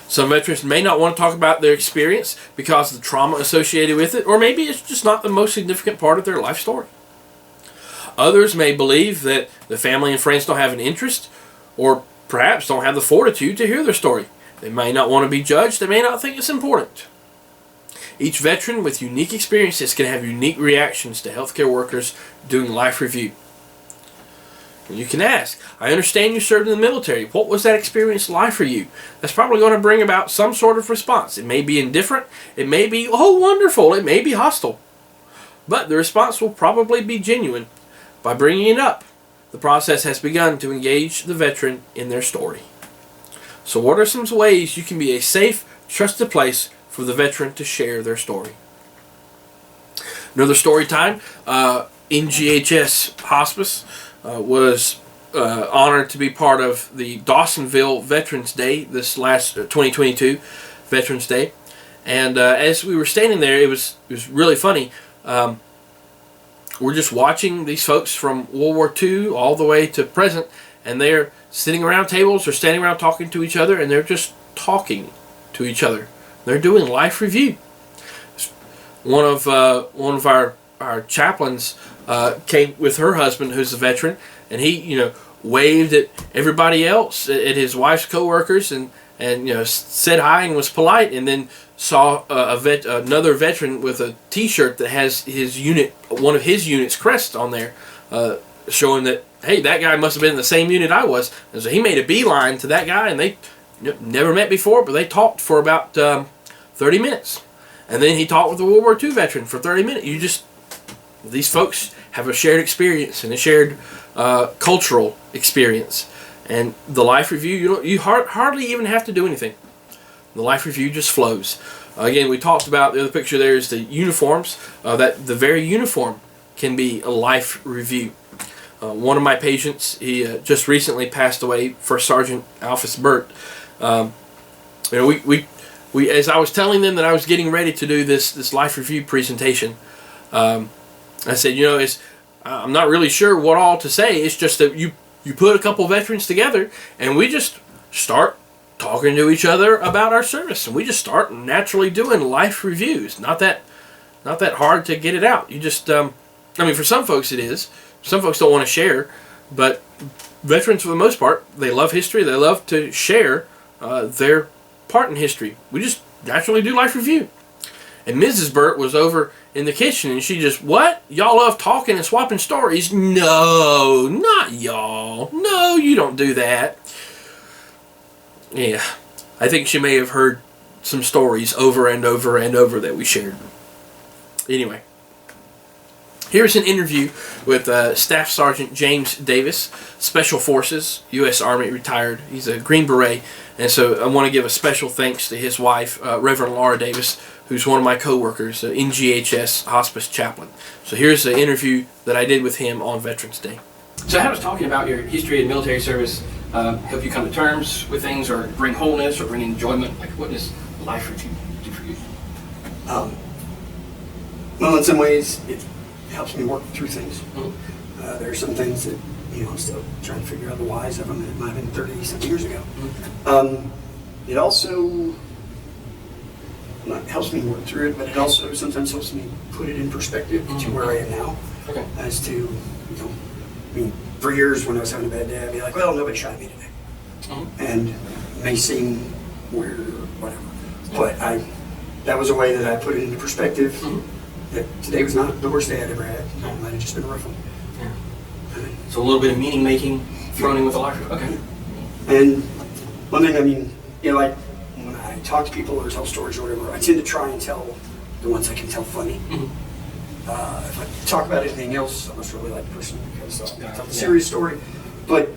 Some veterans may not want to talk about their experience because of the trauma associated with it, or maybe it's just not the most significant part of their life story. Others may believe that the family and friends don't have an interest, or perhaps don't have the fortitude to hear their story. They may not want to be judged. They may not think it's important. Each veteran with unique experiences can have unique reactions to healthcare workers doing life review. You can ask, I understand you served in the military. What was that experience like for you? That's probably going to bring about some sort of response. It may be indifferent. It may be, oh, wonderful. It may be hostile. But the response will probably be genuine. By bringing it up, the process has begun to engage the veteran in their story. So what are some ways you can be a safe, trusted place for the veteran to share their story? Another story time, NGHS Hospice was honored to be part of the Dawsonville Veterans Day, this last 2022 Veterans Day. And as we were standing there, it was really funny. We're just watching these folks from World War II all the way to present, and they're sitting around tables or standing around talking to each other, and they're just talking to each other. They're doing life review. One of our chaplains came with her husband, who's a veteran, and he waved at everybody else, at his wife's coworkers, and said hi and was polite, and then saw another veteran with a T-shirt that has one of his unit's crest on there, showing that, hey, that guy must have been in the same unit I was. And so he made a beeline to that guy, and they never met before, but they talked for about 30 minutes. And then he talked with the World War II veteran for 30 minutes. These folks have a shared experience and a shared cultural experience. And the life review, you hardly even have to do anything. The life review just flows. Again, we talked about, the other picture there is the uniforms. That the very uniform can be a life review. One of my patients, he just recently passed away, First Sergeant Alphys Burt. We as I was telling them that I was getting ready to do this life review presentation, I said, I'm not really sure what all to say. It's just that you put a couple veterans together, and we just start talking to each other about our service, and we just start naturally doing life reviews. Not that hard to get it out. You just, for some folks it is. Some folks don't want to share, but veterans, for the most part, they love history. They love to share their part in history. We just naturally do life review. And Mrs. Burt was over in the kitchen, and she just, what? Y'all love talking and swapping stories? No, not y'all. No, you don't do that. Yeah, I think she may have heard some stories over and over and over that we shared. Anyway, here's an interview with Staff Sergeant James Davis, Special Forces, U.S. Army, retired. He's a Green Beret, and so I want to give a special thanks to his wife, Reverend Laura Davis, who's one of my co-workers, NGHS Hospice Chaplain. So here's the interview that I did with him on Veterans Day. So how does talking about your history and military service help you come to terms with things, or bring wholeness, or bring enjoyment? Like, what does life review do for you? Well, in some ways, it helps me work through things. Mm-hmm. There are some things that, I'm still trying to figure out the whys of them. It might have been 30-something years ago. Mm-hmm. It also helps me work through it, but it also sometimes helps me put it in perspective mm-hmm. to where I am now. Okay. As to, for years when I was having a bad day, I'd be like, well, nobody shot me today. Mm-hmm. And it may seem weird or whatever. But that was a way that I put it into perspective. Mm-hmm. That today was not the worst day I'd ever had. It might have just been a rough one. Yeah. So a little bit of meaning making thrown in with a life. Okay. And one thing, like when I talk to people or tell stories or whatever, I tend to try and tell the ones I can tell funny. Mm-hmm. If I talk about anything else, I must really like the person because I'll tell a serious story. But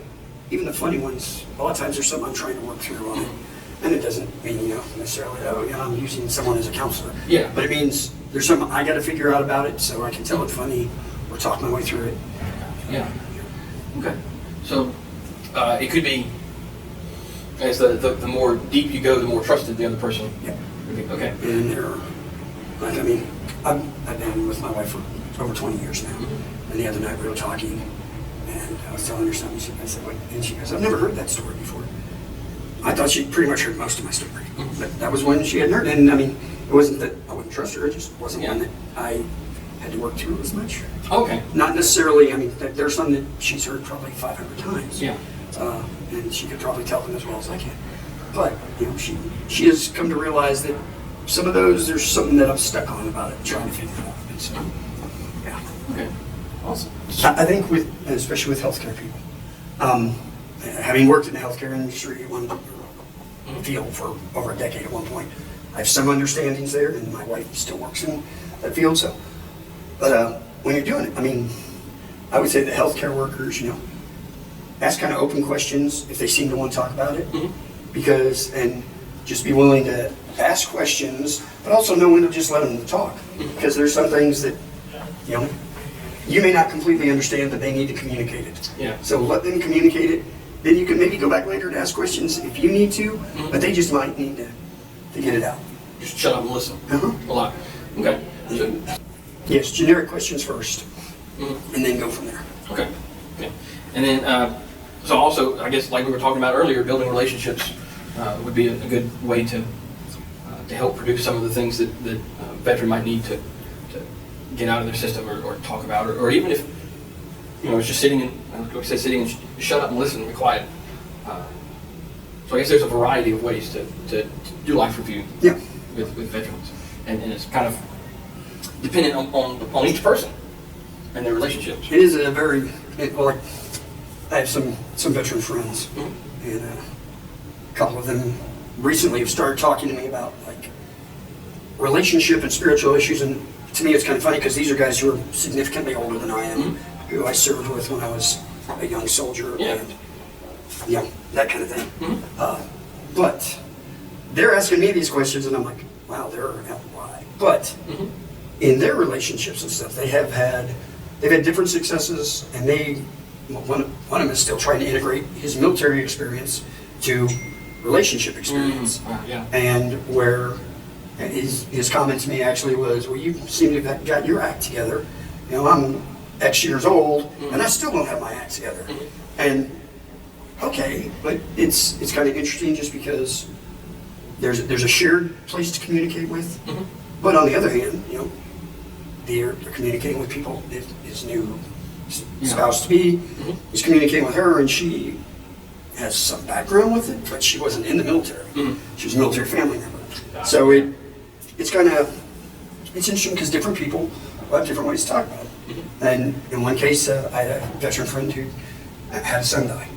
even the funny ones, a lot of times there's something I'm trying to work through on it. And it doesn't mean, necessarily, I'm using someone as a counselor. Yeah. But it means there's something I got to figure out about it so I can tell it funny or talk my way through it. Yeah. Okay. So it could be, as the more deep you go, the more trusted the other person. Yeah. Okay. And they're, like, I mean, I've been with my wife for over 20 years now. And the other night we were talking, and I was telling her something. I said, "What?" And she goes, "I've never heard that story before." I thought she'd pretty much heard most of my story. But that was one she hadn't heard. And I mean, it wasn't that I wouldn't trust her, it just wasn't one that I had to work through as much. Okay. Not necessarily, I mean, there's some that she's heard probably 500 times. Yeah. And she could probably tell them as well as I can. But, she has come to realize that some of those, there's something that I'm stuck on about it, trying to figure it out. And so, yeah. Okay. Awesome. I think especially with healthcare people, having worked in the healthcare industry, one field for over a decade at one point, I have some understandings there, and my wife still works in that field. So, but when you're doing it, I mean, I would say the healthcare workers, ask kind of open questions if they seem to want to talk about it, and just be willing to ask questions, but also know when to just let them talk, because there's some things that you may not completely understand, but they need to communicate it. Yeah. So let them communicate it. Then you can maybe go back later and ask questions if you need to, but they just might need to get it out. Just shut up and listen. A lot. Okay. So, yes, generic questions first, and then go from there. Okay. Okay. And then, so also, I guess, like we were talking about earlier, building relationships would be a good way to help produce some of the things that a veteran might need to get out of their system or talk about, or even if it's just sitting and shut up and listen and be quiet. So I guess there's a variety of ways to do life review with veterans, and it's kind of dependent on each person and their relationships. It is a very well. I have some veteran friends, and a couple of them recently have started talking to me about like relationship and spiritual issues. And to me, it's kind of funny because these are guys who are significantly older than I am, who I served with when I was a young soldier, and that kind of thing. But they're asking me these questions, and I'm like, wow, they're why. But in their relationships and stuff, they've had different successes, and one of them is still trying to integrate his military experience to relationship experience. And where his comment to me actually was, well, you seem to have got your act together. I'm X years old, and I still don't have my act together. And okay, but it's kind of interesting just because there's a shared place to communicate with. But on the other hand, they're communicating with people. His new spouse to be is communicating with her, and she has some background with it, but she wasn't in the military. She was a military family member. So it's interesting because different people have different ways to talk about it. And in one case, I had a veteran friend who had a son die,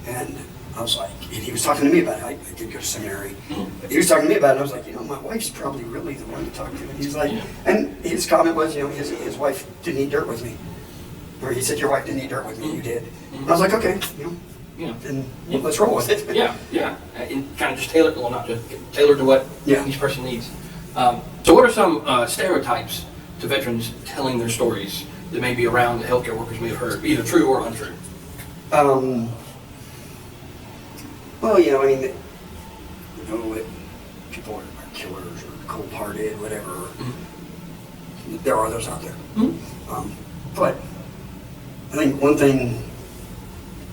and I was like, and he was talking to me about it. I did go to seminary. But he was talking to me about it, and I was like, my wife's probably really the one to talk to. And he's like, and his comment was, his wife didn't eat dirt with me. Or he said, your wife didn't eat dirt with me, you did. And I was like, okay, then let's roll with it. And kind of just tailored to what each person needs. So what are some stereotypes to veterans telling their stories that may be around the healthcare workers may have heard, either true or untrue? Well, I mean, that people are killers or cold-hearted, whatever. There are those out there. But I think one thing,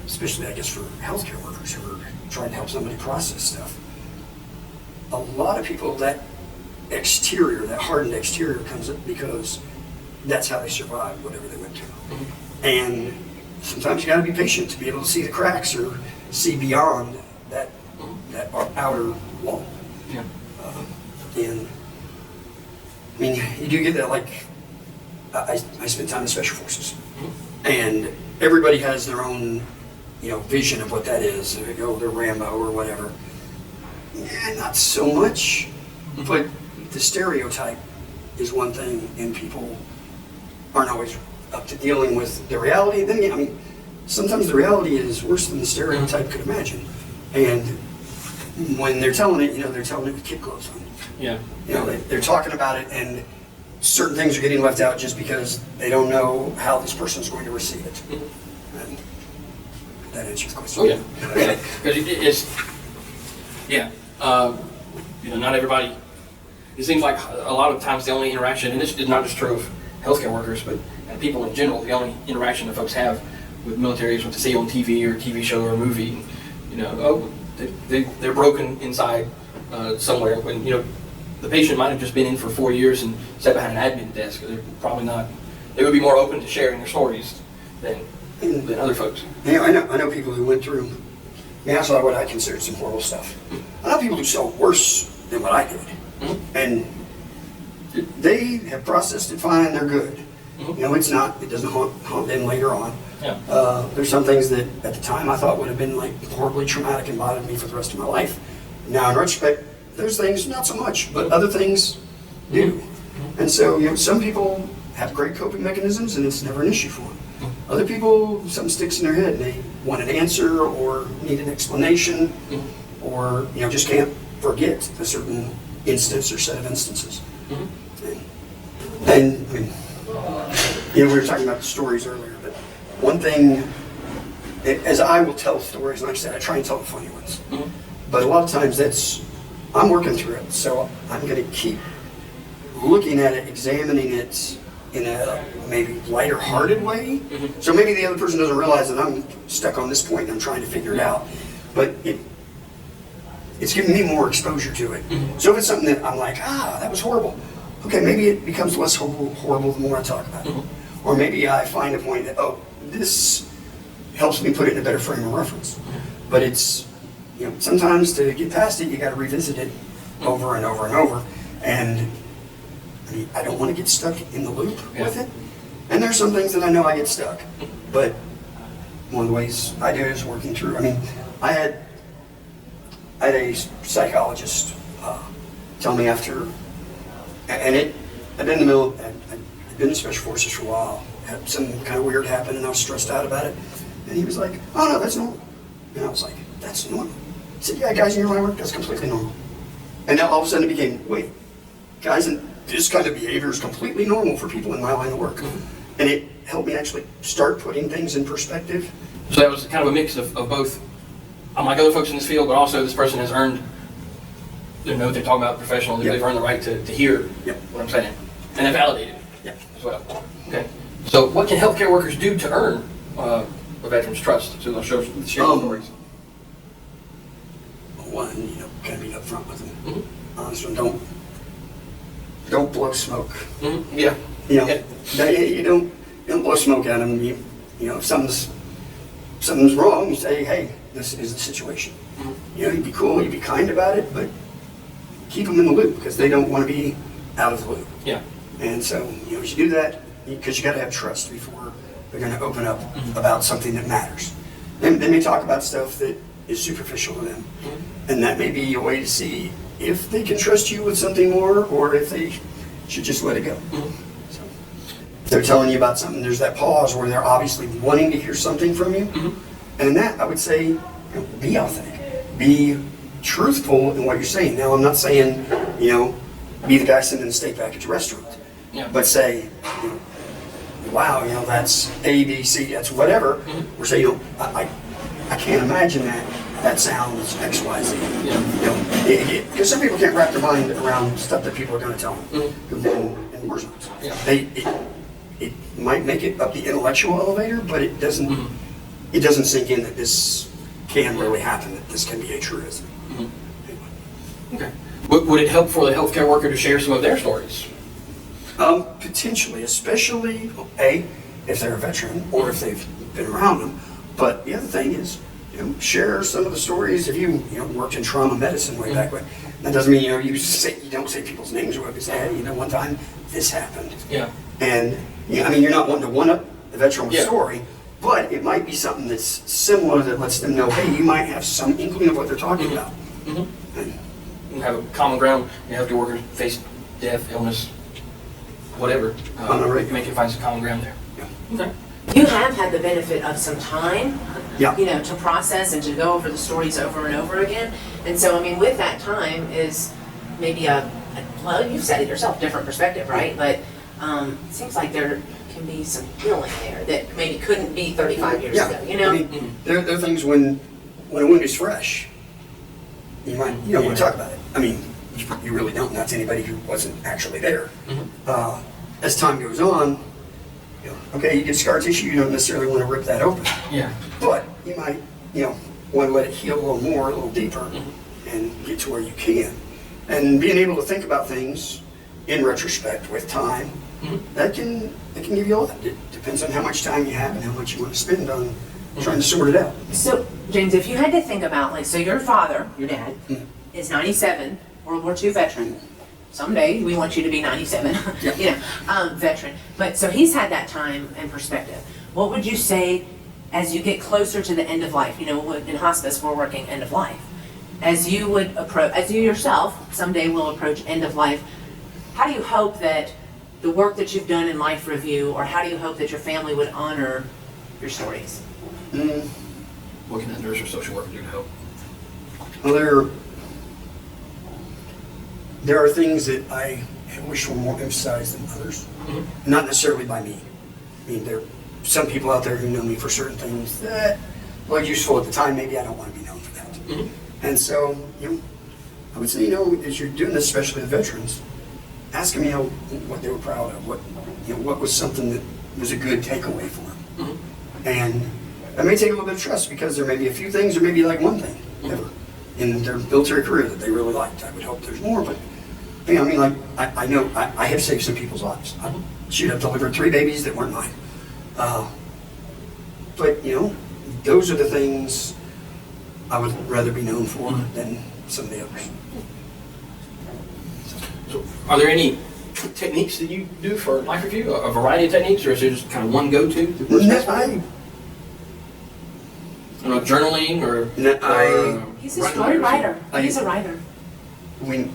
especially I guess for healthcare workers who are trying to help somebody process stuff, a lot of people, that hardened exterior comes up because that's how they survived whatever they went through. And sometimes you got to be patient to be able to see the cracks or see beyond that outer wall. And I mean, you do get that. Like I spent time in Special Forces, and everybody has their own, vision of what that is. They're Rambo or whatever. Not so much, but the stereotype is one thing, and people aren't always up to dealing with the reality. Then again, I mean, sometimes the reality is worse than the stereotype could imagine. And when they're telling it, they're telling it with kid gloves on. Yeah. They're talking about it, and certain things are getting left out just because they don't know how this person's going to receive it. And that answers your question. Oh yeah. Because not everybody. It seems like a lot of times the only interaction, and this is not just true of healthcare workers, but people in general, the only interaction that folks have with military is what they see on TV or a TV show or a movie. They're broken inside somewhere. When the patient might have just been in for 4 years and sat behind an admin desk. They're probably not. They would be more open to sharing their stories than other folks. I know people who went through. I saw what I considered some horrible stuff. I know people who saw worse than what I did, and they have processed it fine. They're good. It doesn't haunt them later on. Yeah. There's some things that at the time I thought would have been like horribly traumatic and bothered me for the rest of my life. Now in retrospect, those things not so much, but other things do. And so some people have great coping mechanisms and it's never an issue for them. Other people, something sticks in their head and they want an answer or need an explanation or just can't forget a certain instance or set of instances. And I mean, we were talking about the stories earlier, but one thing, as I will tell stories, like I said, I try and tell the funny ones. But a lot of times I'm working through it, so I'm going to keep looking at it, examining it in a maybe lighter-hearted way. So maybe the other person doesn't realize that I'm stuck on this point and I'm trying to figure it out. But it's giving me more exposure to it. So if it's something that I'm like, that was horrible. Okay, maybe it becomes less horrible the more I talk about it. Or maybe I find a point that, this helps me put it in a better frame of reference. But it's, sometimes to get past it, you got to revisit it over and over and over. And I don't want to get stuck in the loop with it. And there's some things that I know I get stuck. But one of the ways I do it is working through. I mean, I had a psychologist tell me after, and I'd been in the middle, I'd been in Special Forces for a while, had some kind of weird happen and I was stressed out about it. And he was like, oh no, that's normal. And I was like, that's normal? He said, yeah, guys in your line of work, that's completely normal. And now all of a sudden it became, wait, guys, this kind of behavior is completely normal for people in my line of work. And it helped me actually start putting things in perspective. So that was kind of a mix of both. I'm like other folks in this field, but also this person has earned, they're talking about professional, they've earned the right to hear what I'm saying. And they validated it as well. Okay. So what can healthcare workers do to earn a veteran's trust? So they'll share stories. One, kind of be upfront with them. Honest one, don't blow smoke. Yeah. You don't blow smoke at them. If something's wrong, you say, hey, this is the situation. You'd be cool, you'd be kind about it, but keep them in the loop because they don't want to be out of the loop. Yeah. And so, you should do that because you got to have trust before they're going to open up about something that matters. And they may talk about stuff that is superficial to them. And that may be a way to see if they can trust you with something more or if they should just let it go. So, if they're telling you about something, there's that pause where they're obviously wanting to hear something from you. And in that, I would say, be authentic. Be truthful in what you're saying. Now, I'm not saying, be the guy sending the steak back at your restaurant. But say, wow, that's A, B, C, that's whatever. Or say, I can't imagine that sounds X, Y, Z. Because some people can't wrap their mind around stuff that people are going to tell them in war zones. It might make it up the intellectual elevator, but it doesn't sink in that this can really happen, that this can be a truism. Okay. Would it help for the healthcare worker to share some of their stories? Potentially, especially, if they're a veteran or if they've been around them. But the other thing is, share some of the stories. If you worked in trauma medicine way back when, that doesn't mean you don't say people's names or whatever. You say, hey, one time this happened. Yeah. And you're not wanting to one-up the veteran with story, but it might be something that's similar that lets them know, hey, you might have some inkling of what they're talking about. And have a common ground. Healthcare workers face death, illness, whatever. On the radio. Make you find some common ground there. Okay. You have had the benefit of some time, Yeah. you know, to process and to go over the stories over and over again. And so, I mean, with that time is maybe well, you've said it yourself, different perspective, right? But it seems like there can be some healing there that maybe couldn't be 35 years ago, you know? I mean, there are things when a wound is fresh, you don't want to talk about it. I mean, you really don't. Not to anybody who wasn't actually there. As time goes on, okay, you get scar tissue, you don't necessarily want to rip that open. Yeah. But you might, want to let it heal a little more, a little deeper, and get to where you can. And being able to think about things in retrospect with time, that can give you a lot. It depends on how much time you have and how much you want to spend on trying to sort it out. So, James, if you had to think about, like, so your father, your dad, is 97, World War II veteran. Someday we want you to be 97, veteran. But so he's had that time and perspective. What would you say as you get closer to the end of life? You know, in hospice, we're working end of life. As you yourself someday will approach end of life, how do you hope that the work that you've done in life review, or how do you hope that your family would honor your stories? What can that nurse or social worker do to help? Well, there are things that I wish were more emphasized than others. Not necessarily by me. I mean, there are some people out there who know me for certain things that were useful at the time. Maybe I don't want to be known for that. And so, I would say, as you're doing this, especially the veterans, ask them, what they were proud of, what was something that was a good takeaway for them. And that may take a little bit of trust, because there may be a few things, or maybe like one thing ever in their military career that they really liked. I would hope there's more, but I know I have saved some people's lives. I've delivered 3 babies that weren't mine. But those are the things I would rather be known for than some of the others. So, are there any techniques that you do for life review? A variety of techniques, or is there just kind of one go-to? Journaling, or He's a story writer. He's a writer. When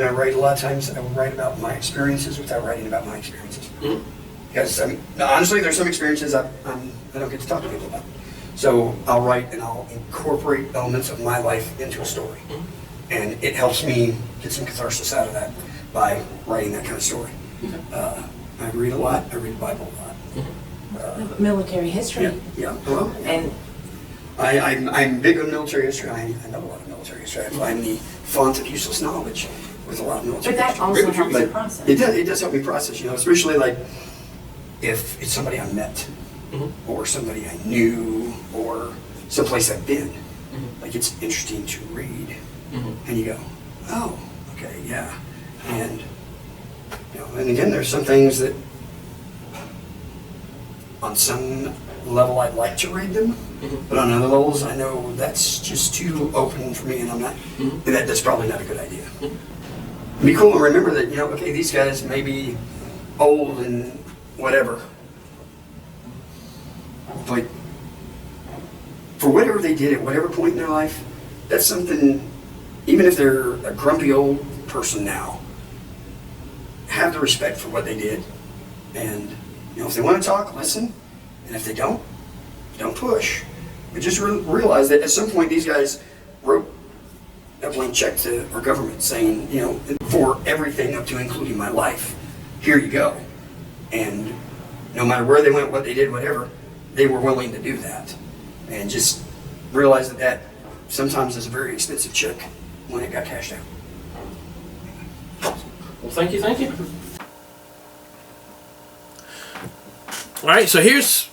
I write, a lot of times I will write about my experiences without writing about my experiences. Because honestly, there's some experiences I don't get to talk to people about. So I'll write and I'll incorporate elements of my life into a story. And it helps me get some catharsis out of that by writing that kind of story. I read a lot. I read the Bible a lot. Military history. Yeah. Well, and I'm big on military history. I know a lot of military history. I find the font of useless knowledge with a lot of military history. But that also helps you process. It does help me process, especially like if it's somebody I met, or somebody I knew, or someplace I've been. Like, it's interesting to read, and you go, oh, okay, yeah. And and again, there's some things that on some level I'd like to read them, but on other levels I know that's just too open for me, and I'm not, and that's probably not a good idea. It'd be cool to remember that, okay, these guys may be old and whatever, but for whatever they did at whatever point in their life, that's something, even if they're a grumpy old person now, have the respect for what they did. And if they want to talk, listen, and if they don't push. But just realize that at some point these guys wrote a blank check to our government saying, for everything up to including my life, here you go. And no matter where they went, what they did, whatever, they were willing to do that. And just realize that sometimes is a very expensive check when it got cashed out. Well, thank you. All right, so here's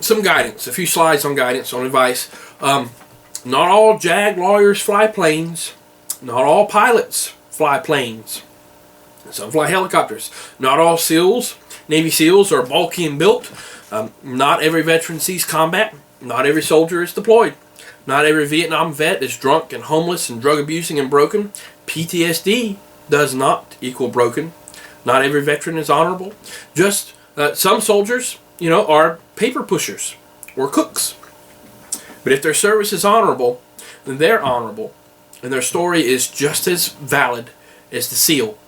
some guidance, a few slides on guidance, on advice. Not all JAG lawyers fly planes. Not all pilots fly planes. Some fly helicopters. Not all SEALs, Navy SEALs, are bulky and built. Not every veteran sees combat. Not every soldier is deployed. Not every Vietnam vet is drunk and homeless and drug abusing and broken. PTSD does not equal broken. Not every veteran is honorable. Just some soldiers, are paper pushers or cooks. But if their service is honorable, then they're honorable. And their story is just as valid as the SEAL.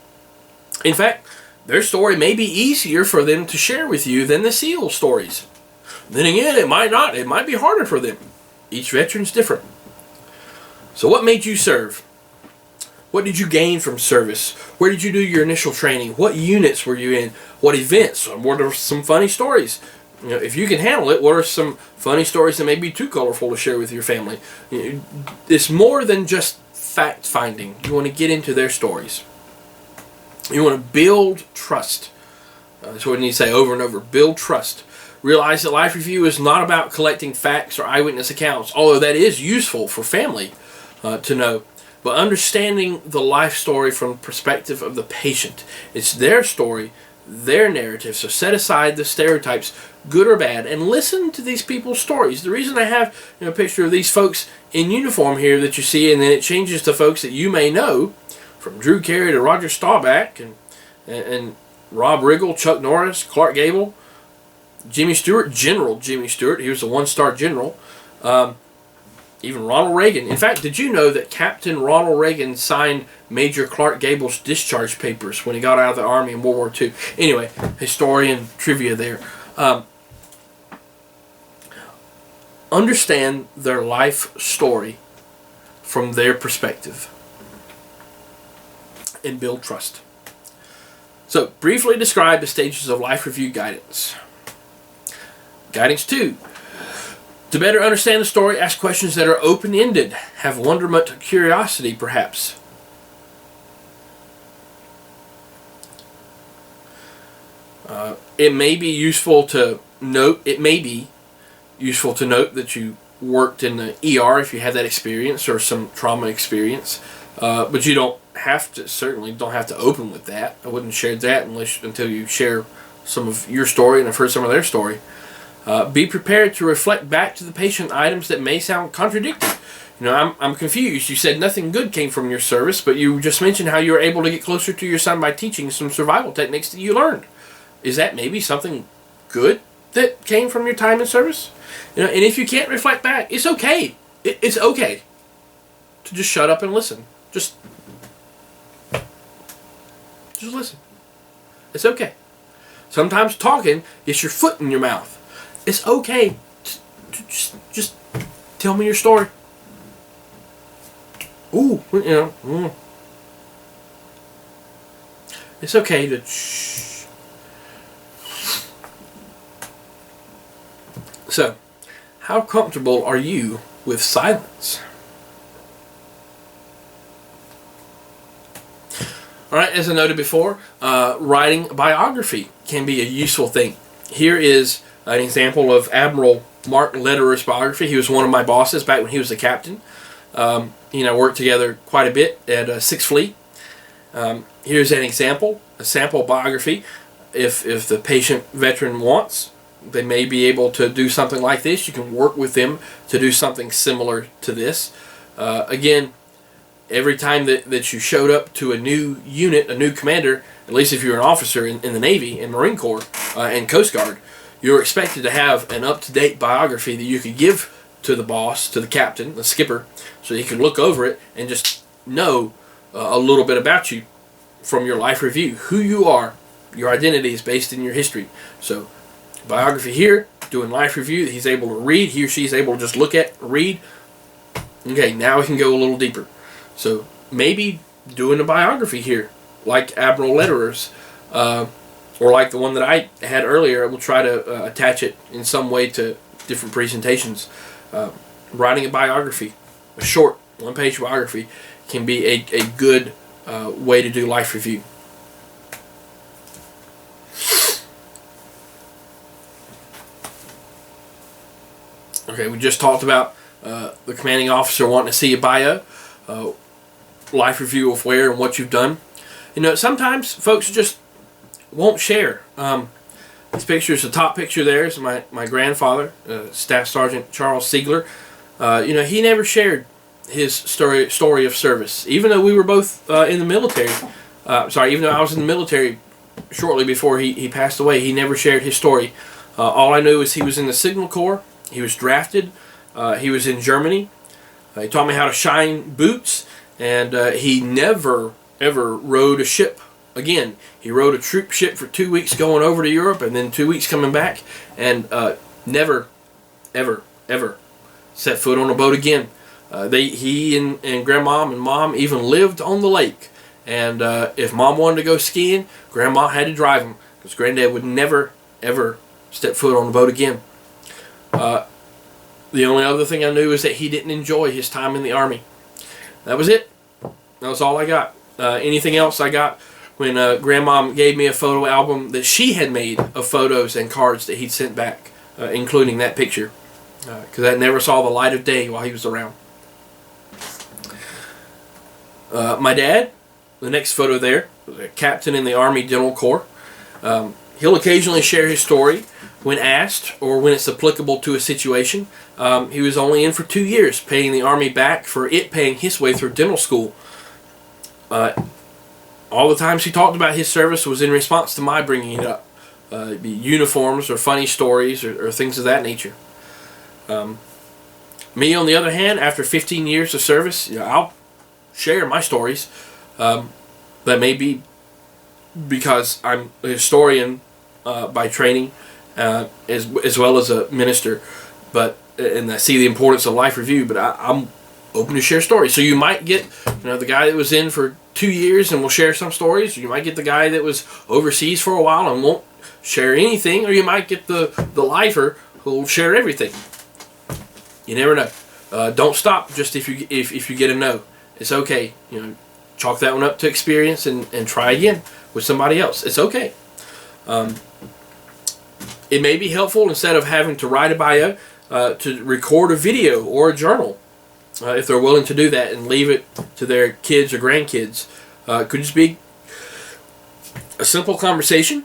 In fact, their story may be easier for them to share with you than the SEAL stories. Then again, it might not. It might be harder for them. Each veteran's different. So what made you serve? What did you gain from service? Where did you do your initial training? What units were you in? What events? What are some funny stories? You know, if you can handle it, what are some funny stories that may be too colorful to share with your family? It's more than just fact finding. You want to get into their stories. You want to build trust. That's what we need to say over and over. Build trust. Realize that life review is not about collecting facts or eyewitness accounts, although that is useful for family to know. But understanding the life story from the perspective of the patient. It's their story, their narrative. So set aside the stereotypes, good or bad, and listen to these people's stories. The reason I have a picture of these folks in uniform here that you see, and then it changes to folks that you may know, from Drew Carey to Roger Staubach and Rob Riggle, Chuck Norris, Clark Gable, Jimmy Stewart, General Jimmy Stewart. He was a one-star general. Even Ronald Reagan. In fact, did you know that Captain Ronald Reagan signed Major Clark Gable's discharge papers when he got out of the Army in World War II? Anyway, historian trivia there. Understand their life story from their perspective and build trust. So, briefly describe the stages of life review guidance. Guidance 2. To better understand the story, ask questions that are open-ended. Have wonderment, curiosity, perhaps. It may be useful to note. It may be useful to note that you worked in the ER if you had that experience or some trauma experience. But you don't have to. Certainly, don't have to open with that. I wouldn't share that until you share some of your story and I've heard some of their story. Be prepared to reflect back to the patient items that may sound contradictory. You know, I'm confused. You said nothing good came from your service, but you just mentioned how you were able to get closer to your son by teaching some survival techniques that you learned. Is that maybe something good that came from your time in service? You know, and if you can't reflect back, it's okay. It's okay to just shut up and listen. Just listen. It's okay. Sometimes talking gets your foot in your mouth. It's okay to just tell me your story. Ooh, you know. It's okay to shh. So, how comfortable are you with silence? Alright, as I noted before, writing a biography can be a useful thing. Here is an example of Admiral Mark Lederer's biography. He was one of my bosses back when he was a captain. He and I worked together quite a bit at 6th Fleet. Here's an example, a sample biography. If the patient veteran wants, they may be able to do something like this. You can work with them to do something similar to this. Again, every time that you showed up to a new unit, a new commander, at least if you're an officer in the Navy and Marine Corps and Coast Guard, you're expected to have an up-to-date biography that you could give to the boss, to the captain, the skipper, so he can look over it and just know a little bit about you from your life review. Who you are, your identity is based in your history. So, biography here, doing life review that he's able to read, he or she is able to just look at, read. Okay, now we can go a little deeper. So, maybe doing a biography here, like Admiral Lederer's, or like the one that I had earlier. We'll try to attach it in some way to different presentations. Writing a biography, a short one-page biography, can be a good way to do life review. Okay, we just talked about the commanding officer wanting to see a bio, life review of where and what you've done. You know, sometimes folks just won't share. This picture is the top picture there. Is my grandfather, Staff Sergeant Charles Siegler. You know, he never shared his story of service, even though we were both in the military. Even though I was in the military shortly before he passed away, he never shared his story. All I knew is he was in the Signal Corps. He was drafted. He was in Germany. He taught me how to shine boots, and he never ever rowed a ship again, he rode a troop ship for 2 weeks going over to Europe and then 2 weeks coming back, and never, ever, ever set foot on a boat again. He and Grandma and Mom even lived on the lake. And if Mom wanted to go skiing, Grandma had to drive him, because Granddad would never, ever step foot on the boat again. The only other thing I knew is that he didn't enjoy his time in the Army. That was it. That was all I got. Anything else I got when Grandma gave me a photo album that she had made of photos and cards that he'd sent back, including that picture, because that never saw the light of day while he was around. My dad, the next photo there, was a captain in the Army Dental Corps. He'll occasionally share his story when asked or when it's applicable to a situation. He was only in for 2 years, paying the Army back for it paying his way through dental school. All the times he talked about his service was in response to my bringing it up. It'd be uniforms or funny stories or things of that nature. Me, on the other hand, after 15 years of service, I'll share my stories. That may be because I'm a historian by training, as well as a minister, and I see the importance of life review. But I'm open to share stories. So you might get, the guy that was in for 2 years and will share some stories. You might get the guy that was overseas for a while and won't share anything, or you might get the lifer who will share everything. You never know. Don't stop just if you get a no. It's okay. Chalk that one up to experience and try again with somebody else. It's okay. It may be helpful, instead of having to write a bio, to record a video or a journal, if they're willing to do that, and leave it to their kids or grandkids. It could just be a simple conversation.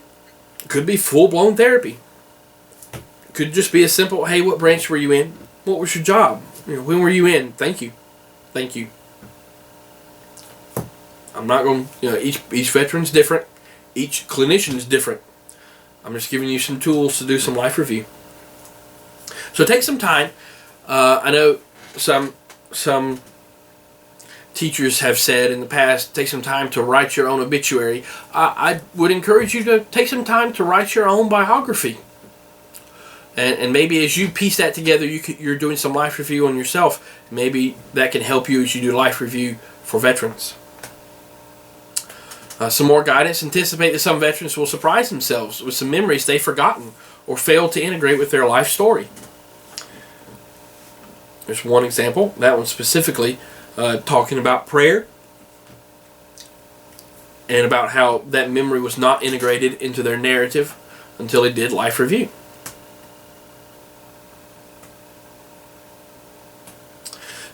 It could be full-blown therapy. It could just be a simple, hey, what branch were you in? What was your job? When were you in? Thank you. Thank you. I'm not going to, each veteran's different. Each clinician is different. I'm just giving you some tools to do some life review. So take some time. I know some teachers have said in the past, take some time to write your own obituary. I would encourage you to take some time to write your own biography. And maybe as you piece that together, you're doing some life review on yourself. Maybe that can help you as you do life review for veterans. Some more guidance. Anticipate that some veterans will surprise themselves with some memories they've forgotten or failed to integrate with their life story. There's one example, that one specifically, talking about prayer and about how that memory was not integrated into their narrative until they did life review.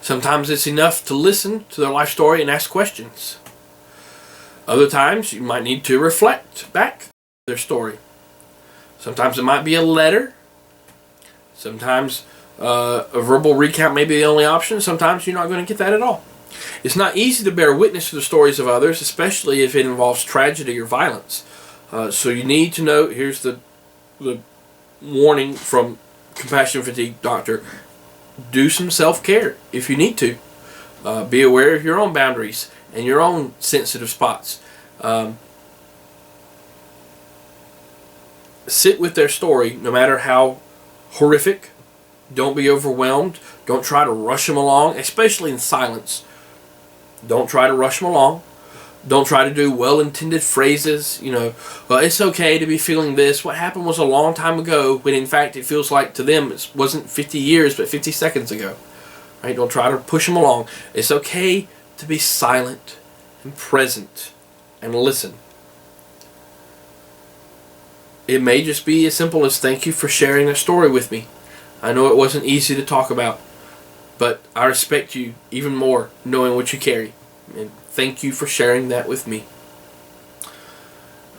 Sometimes it's enough to listen to their life story and ask questions. Other times you might need to reflect back their story. Sometimes it might be a letter. Sometimes a verbal recount may be the only option. Sometimes you're not going to get that at all. It's not easy to bear witness to the stories of others, especially if it involves tragedy or violence. So you need to know, here's the warning from Compassion Fatigue Doctor, do some self-care if you need to. Be aware of your own boundaries and your own sensitive spots. Sit with their story, no matter how horrific. Don't be overwhelmed. Don't try to rush them along, especially in silence. Don't try to rush them along. Don't try to do well-intended phrases. Well, it's okay to be feeling this. What happened was a long time ago, when in fact it feels like to them it wasn't 50 years, but 50 seconds ago. Right? Don't try to push them along. It's okay to be silent and present and listen. It may just be as simple as, thank you for sharing a story with me. I know it wasn't easy to talk about, but I respect you even more knowing what you carry. And thank you for sharing that with me.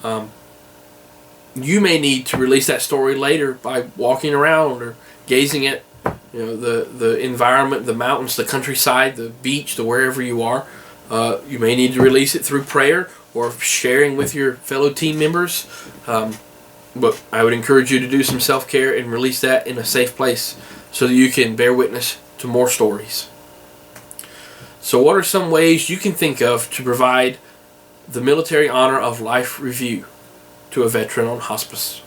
You may need to release that story later by walking around or gazing at the environment, the mountains, the countryside, the beach, the wherever you are. You may need to release it through prayer or sharing with your fellow team members. But I would encourage you to do some self-care and release that in a safe place so that you can bear witness to more stories. So what are some ways you can think of to provide the Military Honor of Life Review to a veteran on hospice.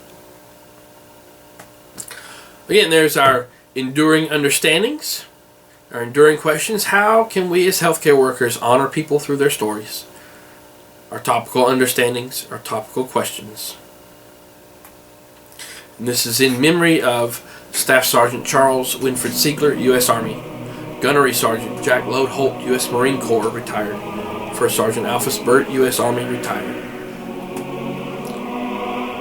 Again, there's our enduring understandings, our enduring questions. How can we as healthcare workers honor people through their stories? Our topical understandings, our topical questions. And this is in memory of Staff Sergeant Charles Winfred Siegler, U.S. Army. Gunnery Sergeant Jack Lode Holt, U.S. Marine Corps, retired. First Sergeant Alphys Burt, U.S. Army, retired.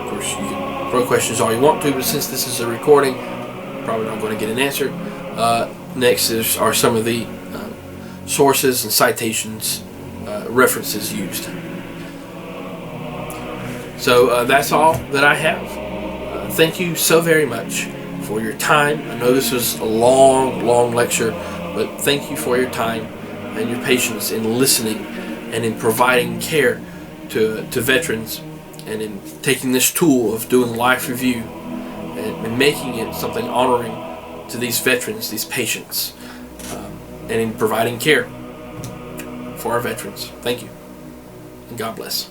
Of course, you can throw questions all you want to, but since this is a recording, probably not going to get an answer. Next are some of the sources and citations, references used. So that's all that I have. Thank you so very much for your time. I know this was a long lecture, but thank you for your time and your patience in listening and in providing care to veterans, and in taking this tool of doing life review and making it something honoring to these veterans, these patients, and in providing care for our veterans. Thank you, and God bless.